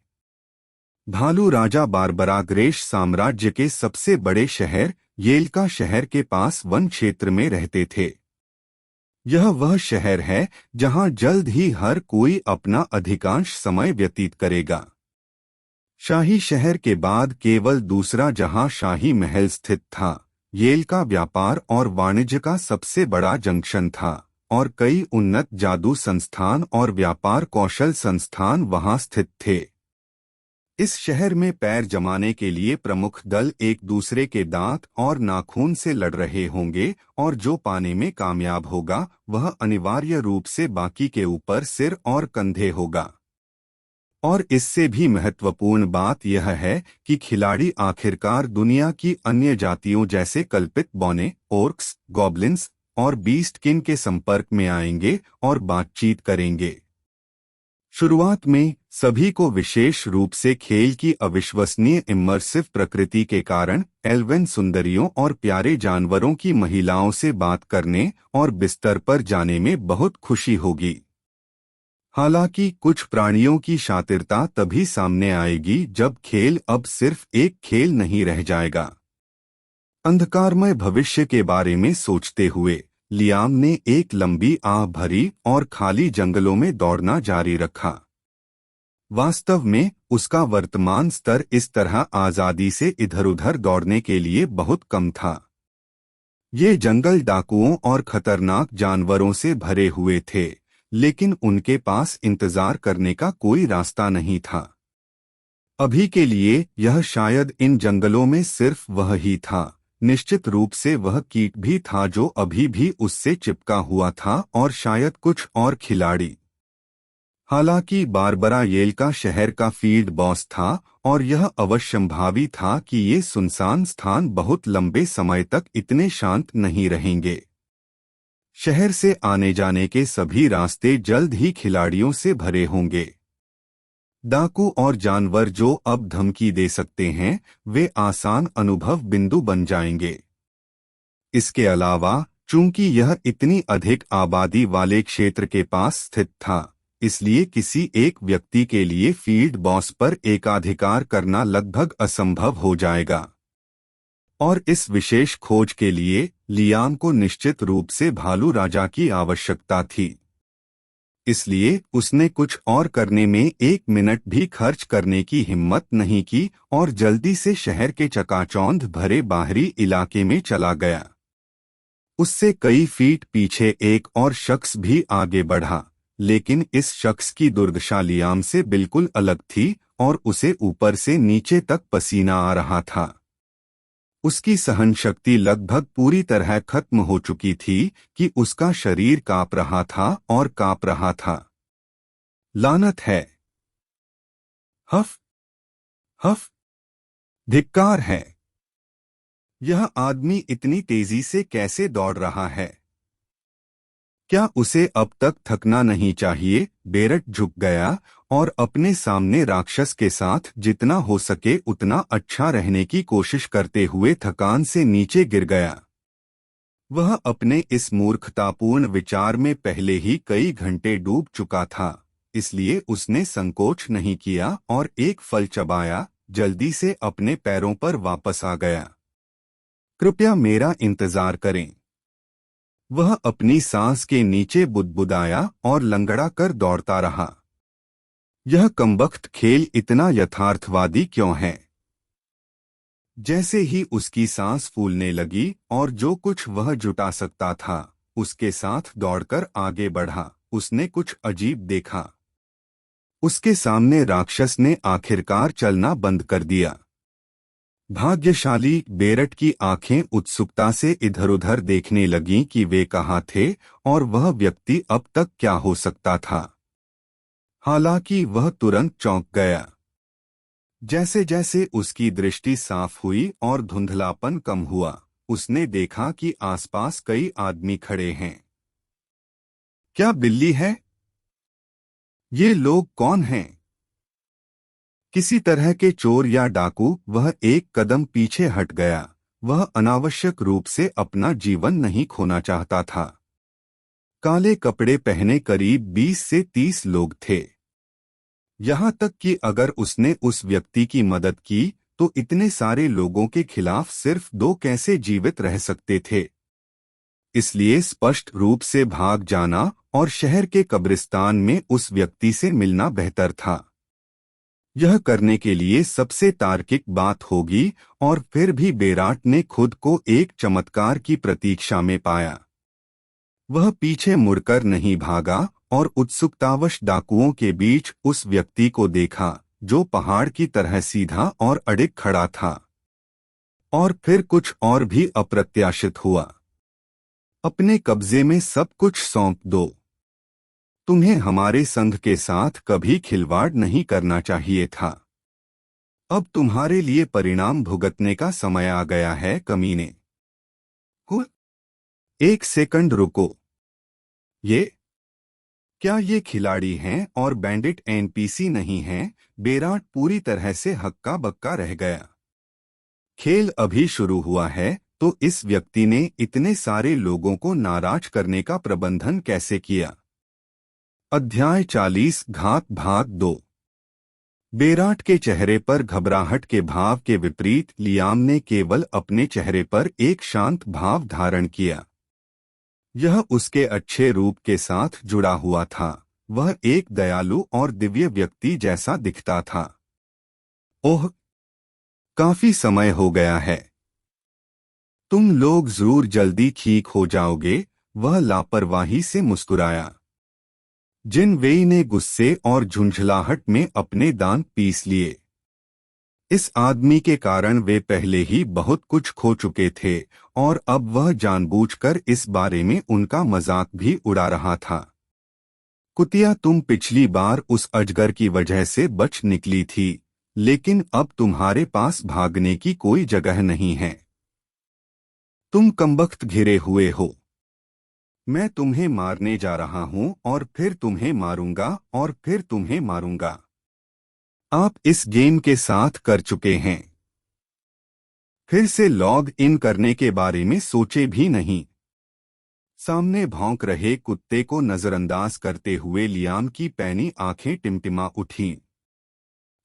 भालू राजा बारबरा ग्रेश साम्राज्य के सबसे बड़े शहर येल्का शहर के पास वन क्षेत्र में रहते थे। यह वह शहर है जहां जल्द ही हर कोई अपना अधिकांश समय व्यतीत करेगा। शाही शहर के बाद केवल दूसरा जहां शाही महल स्थित था। येल्का व्यापार और वाणिज्य का सबसे बड़ा जंक्शन था और कई उन्नत जादू संस्थान और व्यापार कौशल संस्थान वहां स्थित थे। इस शहर में पैर जमाने के लिए प्रमुख दल एक दूसरे के दांत और नाखून से लड़ रहे होंगे और जो पाने में कामयाब होगा वह अनिवार्य रूप से बाकी के ऊपर सिर और कंधे होगा। और इससे भी महत्वपूर्ण बात यह है कि खिलाड़ी आखिरकार दुनिया की अन्य जातियों जैसे कल्पित बौने, ओर्क्स, गॉब्लिन्स और बीस्टकिन के संपर्क में आएंगे और बातचीत करेंगे। शुरुआत में सभी को विशेष रूप से खेल की अविश्वसनीय इमर्सिव प्रकृति के कारण एल्वेन सुंदरियों और प्यारे जानवरों की महिलाओं से बात करने और बिस्तर पर जाने में बहुत खुशी होगी। हालांकि कुछ प्राणियों की शातिरता तभी सामने आएगी जब खेल अब सिर्फ एक खेल नहीं रह जाएगा। अंधकारमय भविष्य के बारे में सोचते हुए लियाम ने एक लंबी आह भरी और खाली जंगलों में दौड़ना जारी रखा। वास्तव में उसका वर्तमान स्तर इस तरह आजादी से इधर-उधर दौड़ने के लिए बहुत कम था। ये जंगल डाकुओं और खतरनाक जानवरों से भरे हुए थे, लेकिन उनके पास इंतजार करने का कोई रास्ता नहीं था। अभी के लिए यह शायद इन जंगलों में सिर्फ वह ही था। निश्चित रूप से वह कीट भी था जो अभी भी उससे चिपका हुआ था और शायद कुछ और खिलाड़ी। हालांकि बारबरा येल्का शहर का फील्ड बॉस था और यह अवश्यंभावी था कि ये सुनसान स्थान बहुत लंबे समय तक इतने शांत नहीं रहेंगे। शहर से आने जाने के सभी रास्ते जल्द ही खिलाड़ियों से भरे होंगे। डाकू और जानवर जो अब धमकी दे सकते हैं वे आसान अनुभव बिंदु बन जाएंगे। इसके अलावा चूंकि यह इतनी अधिक आबादी वाले क्षेत्र के पास स्थित था, इसलिए किसी एक व्यक्ति के लिए फील्ड बॉस पर एकाधिकार करना लगभग असंभव हो जाएगा। और इस विशेष खोज के लिए लियाम को निश्चित रूप से भालू राजा की आवश्यकता थी। इसलिए उसने कुछ और करने में 1 मिनट भी खर्च करने की हिम्मत नहीं की और जल्दी से शहर के चकाचौंध भरे बाहरी इलाके में चला गया। उससे कई फीट पीछे एक और शख्स भी आगे बढ़ा, लेकिन इस शख्स की दुर्दशा लियाम से बिल्कुल अलग थी और उसे ऊपर से नीचे तक पसीना आ रहा था। उसकी सहनशक्ति लगभग पूरी तरह खत्म हो चुकी थी कि उसका शरीर कांप रहा था और कांप रहा था। लानत है! हफ हफ! धिक्कार है! यह आदमी इतनी तेजी से कैसे दौड़ रहा है? क्या उसे अब तक थकना नहीं चाहिए? बेरट झुक गया और अपने सामने राक्षस के साथ जितना हो सके उतना अच्छा रहने की कोशिश करते हुए थकान से नीचे गिर गया। वह अपने इस मूर्खतापूर्ण विचार में पहले ही कई घंटे डूब चुका था, इसलिए उसने संकोच नहीं किया और एक फल चबाया, जल्दी से अपने पैरों पर वापस आ गया। कृपया मेरा इंतजार करें। वह अपनी सांस के नीचे बुदबुदाया और लंगड़ा कर दौड़ता रहा। यह कमबख्त खेल इतना यथार्थवादी क्यों है? जैसे ही उसकी सांस फूलने लगी और जो कुछ वह जुटा सकता था उसके साथ दौड़कर आगे बढ़ा, उसने कुछ अजीब देखा। उसके सामने राक्षस ने आखिरकार चलना बंद कर दिया। भाग्यशाली बेरट की आंखें उत्सुकता से इधर-उधर देखने लगीं कि वे कहाँ थे और वह व्यक्ति अब तक क्या हो सकता था। हालांकि वह तुरंत चौंक गया। जैसे जैसे उसकी दृष्टि साफ हुई और धुंधलापन कम हुआ, उसने देखा कि आसपास कई आदमी खड़े हैं। क्या बिल्ली है? ये लोग कौन हैं? किसी तरह के चोर या डाकू वह एक कदम पीछे हट गया। वह अनावश्यक रूप से अपना जीवन नहीं खोना चाहता था। काले कपड़े पहने करीब 20 से 30 लोग थे। यहाँ तक कि अगर उसने उस व्यक्ति की मदद की तो इतने सारे लोगों के खिलाफ सिर्फ 2 कैसे जीवित रह सकते थे। इसलिए स्पष्ट रूप से भाग जाना और शहर के कब्रिस्तान में उस व्यक्ति से मिलना बेहतर था। यह करने के लिए सबसे तार्किक बात होगी, और फिर भी बेराट ने खुद को एक चमत्कार की प्रतीक्षा में पाया। वह पीछे मुड़कर नहीं भागा और उत्सुकतावश डाकुओं के बीच उस व्यक्ति को देखा जो पहाड़ की तरह सीधा और अडिग खड़ा था। और फिर कुछ और भी अप्रत्याशित हुआ। अपने कब्जे में सब कुछ सौंप दो। तुम्हें हमारे संघ के साथ कभी खिलवाड़ नहीं करना चाहिए था। अब तुम्हारे लिए परिणाम भुगतने का समय आ गया है, कमीने। एक सेकंड रुको। क्या ये खिलाड़ी हैं और बैंडिट एनपीसी नहीं हैं? बेराट पूरी तरह से हक्का बक्का रह गया। खेल अभी शुरू हुआ है, तो इस व्यक्ति ने इतने सारे लोगों को नाराज करने का प्रबंधन कैसे किया? अध्याय 40 घात भाग 2। बेराट के चेहरे पर घबराहट के भाव के विपरीत लियाम ने केवल अपने चेहरे पर एक शांत भाव धारण किया। यह उसके अच्छे रूप के साथ जुड़ा हुआ था। वह एक दयालु और दिव्य व्यक्ति जैसा दिखता था। ओह, काफी समय हो गया है। तुम लोग जरूर जल्दी ठीक हो जाओगे। वह लापरवाही से मुस्कुराया। जिन वेई ने गुस्से और झुंझलाहट में अपने दांत पीस लिए। इस आदमी के कारण वे पहले ही बहुत कुछ खो चुके थे, और अब वह जानबूझकर इस बारे में उनका मजाक भी उड़ा रहा था। कुतिया, तुम पिछली बार उस अजगर की वजह से बच निकली थी, लेकिन अब तुम्हारे पास भागने की कोई जगह नहीं है। तुम कमबख्त घिरे हुए हो। मैं तुम्हें मारने जा रहा हूं, और फिर तुम्हें मारूंगा, और फिर तुम्हें मारूंगा। आप इस गेम के साथ कर चुके हैं। फिर से लॉग इन करने के बारे में सोचे भी नहीं। सामने भौंक रहे कुत्ते को नजरअंदाज करते हुए लियाम की पैनी आंखें टिमटिमा उठीं।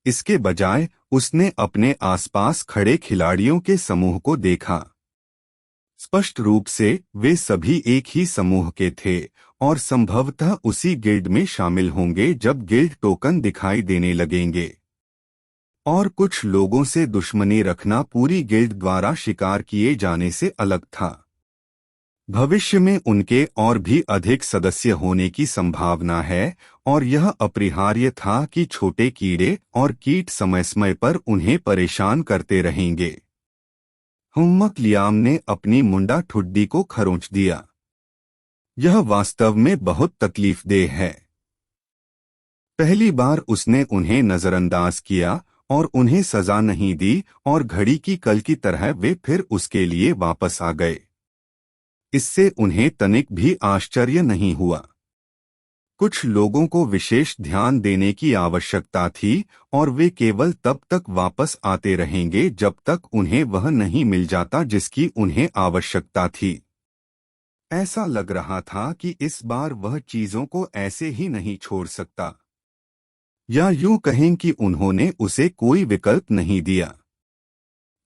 इसके बजाय उसने अपने आसपास खड़े खिलाड़ियों के समूह को देखा। स्पष्ट रूप से वे सभी एक ही समूह के थे, और संभवतः उसी गिल्ड में शामिल होंगे जब गिल्ड टोकन दिखाई देने लगेंगे। और कुछ लोगों से दुश्मनी रखना पूरी गिल्ड द्वारा शिकार किए जाने से अलग था। भविष्य में उनके और भी अधिक सदस्य होने की संभावना है, और यह अपरिहार्य था कि छोटे कीड़े और कीट समय समय पर उन्हें परेशान करते रहेंगे। हुम्मक, लियाम ने अपनी मुंडा ठुड्डी को खरोंच दिया। यह वास्तव में बहुत तकलीफदेह है। पहली बार उसने उन्हें नजरअंदाज किया और उन्हें सजा नहीं दी, और घड़ी की कल की तरह वे फिर उसके लिए वापस आ गए। इससे उन्हें तनिक भी आश्चर्य नहीं हुआ। कुछ लोगों को विशेष ध्यान देने की आवश्यकता थी, और वे केवल तब तक वापस आते रहेंगे जब तक उन्हें वह नहीं मिल जाता जिसकी उन्हें आवश्यकता थी। ऐसा लग रहा था कि इस बार वह चीजों को ऐसे ही नहीं छोड़ सकता, या यूं कहें कि उन्होंने उसे कोई विकल्प नहीं दिया।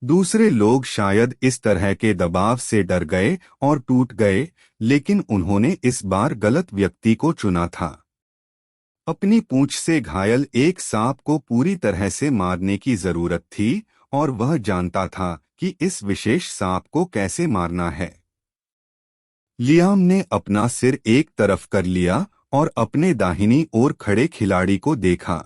दूसरे लोग शायद इस तरह के दबाव से डर गए और टूट गए, लेकिन उन्होंने इस बार गलत व्यक्ति को चुना था। अपनी पूंछ से घायल एक सांप को पूरी तरह से मारने की जरूरत थी, और वह जानता था कि इस विशेष सांप को कैसे मारना है। लियाम ने अपना सिर एक तरफ कर लिया और अपने दाहिनी ओर खड़े खिलाड़ी को देखा।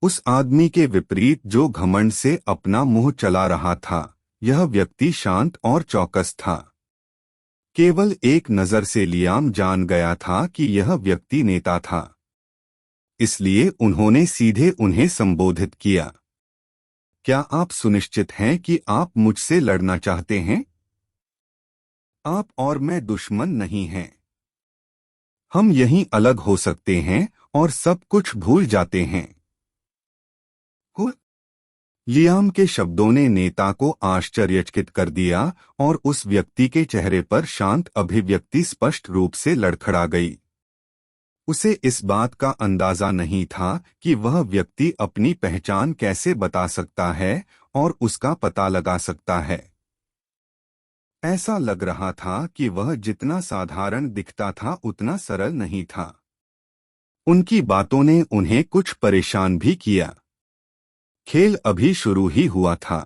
उस आदमी के विपरीत जो घमंड से अपना मुंह चला रहा था, यह व्यक्ति शांत और चौकस था। केवल एक नजर से लियाम जान गया था कि यह व्यक्ति नेता था। इसलिए उन्होंने सीधे उन्हें संबोधित किया। क्या आप सुनिश्चित हैं कि आप मुझसे लड़ना चाहते हैं? आप और मैं दुश्मन नहीं हैं। हम यहीं अलग हो सकते हैं और सब कुछ भूल जाते हैं। को लियाम के शब्दों ने नेता को आश्चर्यचकित कर दिया और उस व्यक्ति के चेहरे पर शांत अभिव्यक्ति स्पष्ट रूप से लड़खड़ा गई। उसे इस बात का अंदाजा नहीं था कि वह व्यक्ति अपनी पहचान कैसे बता सकता है और उसका पता लगा सकता है। ऐसा लग रहा था कि वह जितना साधारण दिखता था उतना सरल नहीं था। उनकी बातों ने उन्हें कुछ परेशान भी किया। खेल अभी शुरू ही हुआ था।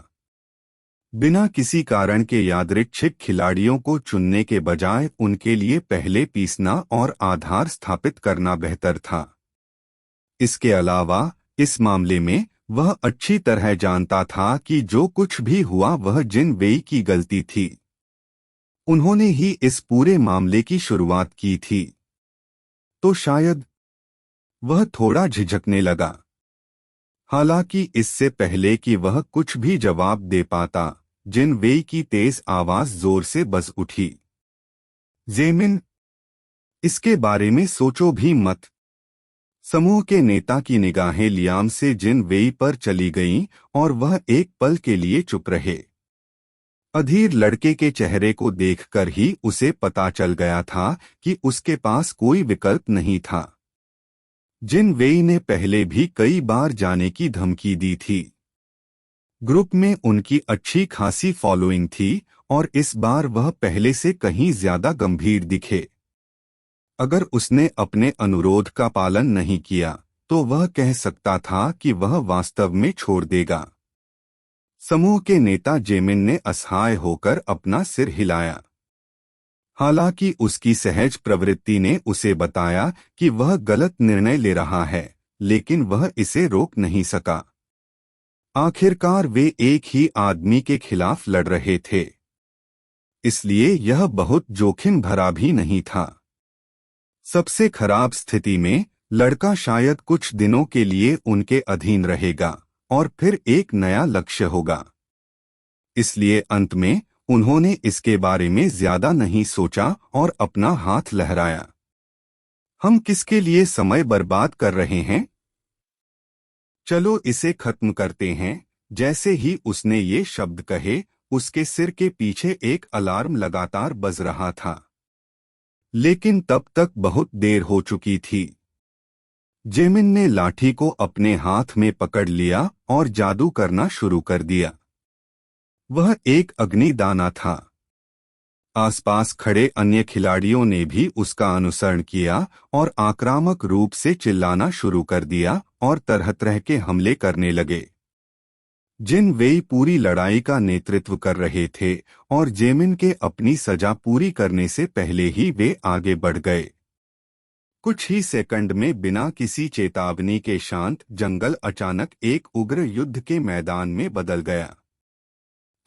बिना किसी कारण के यादृच्छिक खिलाड़ियों को चुनने के बजाय उनके लिए पहले पीसना और आधार स्थापित करना बेहतर था। इसके अलावा इस मामले में वह अच्छी तरह जानता था कि जो कुछ भी हुआ वह जिन वेई की गलती थी। उन्होंने ही इस पूरे मामले की शुरुआत की थी। तो शायद वह थोड़ा झिझकने लगा। हालांकि इससे पहले कि वह कुछ भी जवाब दे पाता, जिन वेई की तेज आवाज जोर से बज उठी। जेमिन, इसके बारे में सोचो भी मत। समूह के नेता की निगाहें लियाम से जिन वेई पर चली गईं और वह एक पल के लिए चुप रहे। अधीर लड़के के चेहरे को देखकर ही उसे पता चल गया था कि उसके पास कोई विकल्प नहीं था। जिन वेई ने पहले भी कई बार जाने की धमकी दी थी। ग्रुप में उनकी अच्छी खासी फॉलोइंग थी और इस बार वह पहले से कहीं ज्यादा गंभीर दिखे। अगर उसने अपने अनुरोध का पालन नहीं किया तो वह कह सकता था कि वह वास्तव में छोड़ देगा। समूह के नेता जेमिन ने असहाय होकर अपना सिर हिलाया। हालांकि उसकी सहज प्रवृत्ति ने उसे बताया कि वह गलत निर्णय ले रहा है, लेकिन वह इसे रोक नहीं सका। आखिरकार वे एक ही आदमी के खिलाफ लड़ रहे थे, इसलिए यह बहुत जोखिम भरा भी नहीं था। सबसे खराब स्थिति में लड़का शायद कुछ दिनों के लिए उनके अधीन रहेगा और फिर एक नया लक्ष्य होगा। इसलिए अंत में उन्होंने इसके बारे में ज्यादा नहीं सोचा और अपना हाथ लहराया। हम किसके लिए समय बर्बाद कर रहे हैं? चलो इसे खत्म करते हैं। जैसे ही उसने ये शब्द कहे, उसके सिर के पीछे एक अलार्म लगातार बज रहा था। लेकिन तब तक बहुत देर हो चुकी थी। जेमिन ने लाठी को अपने हाथ में पकड़ लिया और जादू करना शुरू कर दिया। वह एक अग्निदाना था। आसपास खड़े अन्य खिलाड़ियों ने भी उसका अनुसरण किया और आक्रामक रूप से चिल्लाना शुरू कर दिया और तरह तरह के हमले करने लगे। जिन वेई पूरी लड़ाई का नेतृत्व कर रहे थे और जेमिन के अपनी सजा पूरी करने से पहले ही वे आगे बढ़ गए। कुछ ही सेकंड में बिना किसी चेतावनी के शांत जंगल अचानक एक उग्र युद्ध के मैदान में बदल गया।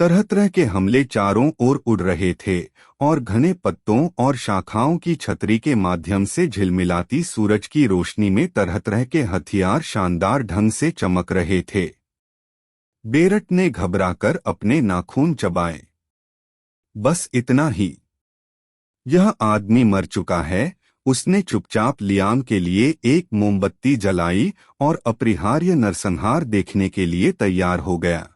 तरह तरह के हमले चारों ओर उड़ रहे थे और घने पत्तों और शाखाओं की छतरी के माध्यम से झिलमिलाती सूरज की रोशनी में तरह तरह के हथियार शानदार ढंग से चमक रहे थे। बेरट ने घबराकर अपने नाखून चबाए। बस इतना ही। यह आदमी मर चुका है। उसने चुपचाप लियाम के लिए एक मोमबत्ती जलाई और अपरिहार्य नरसंहार देखने के लिए तैयार हो गया।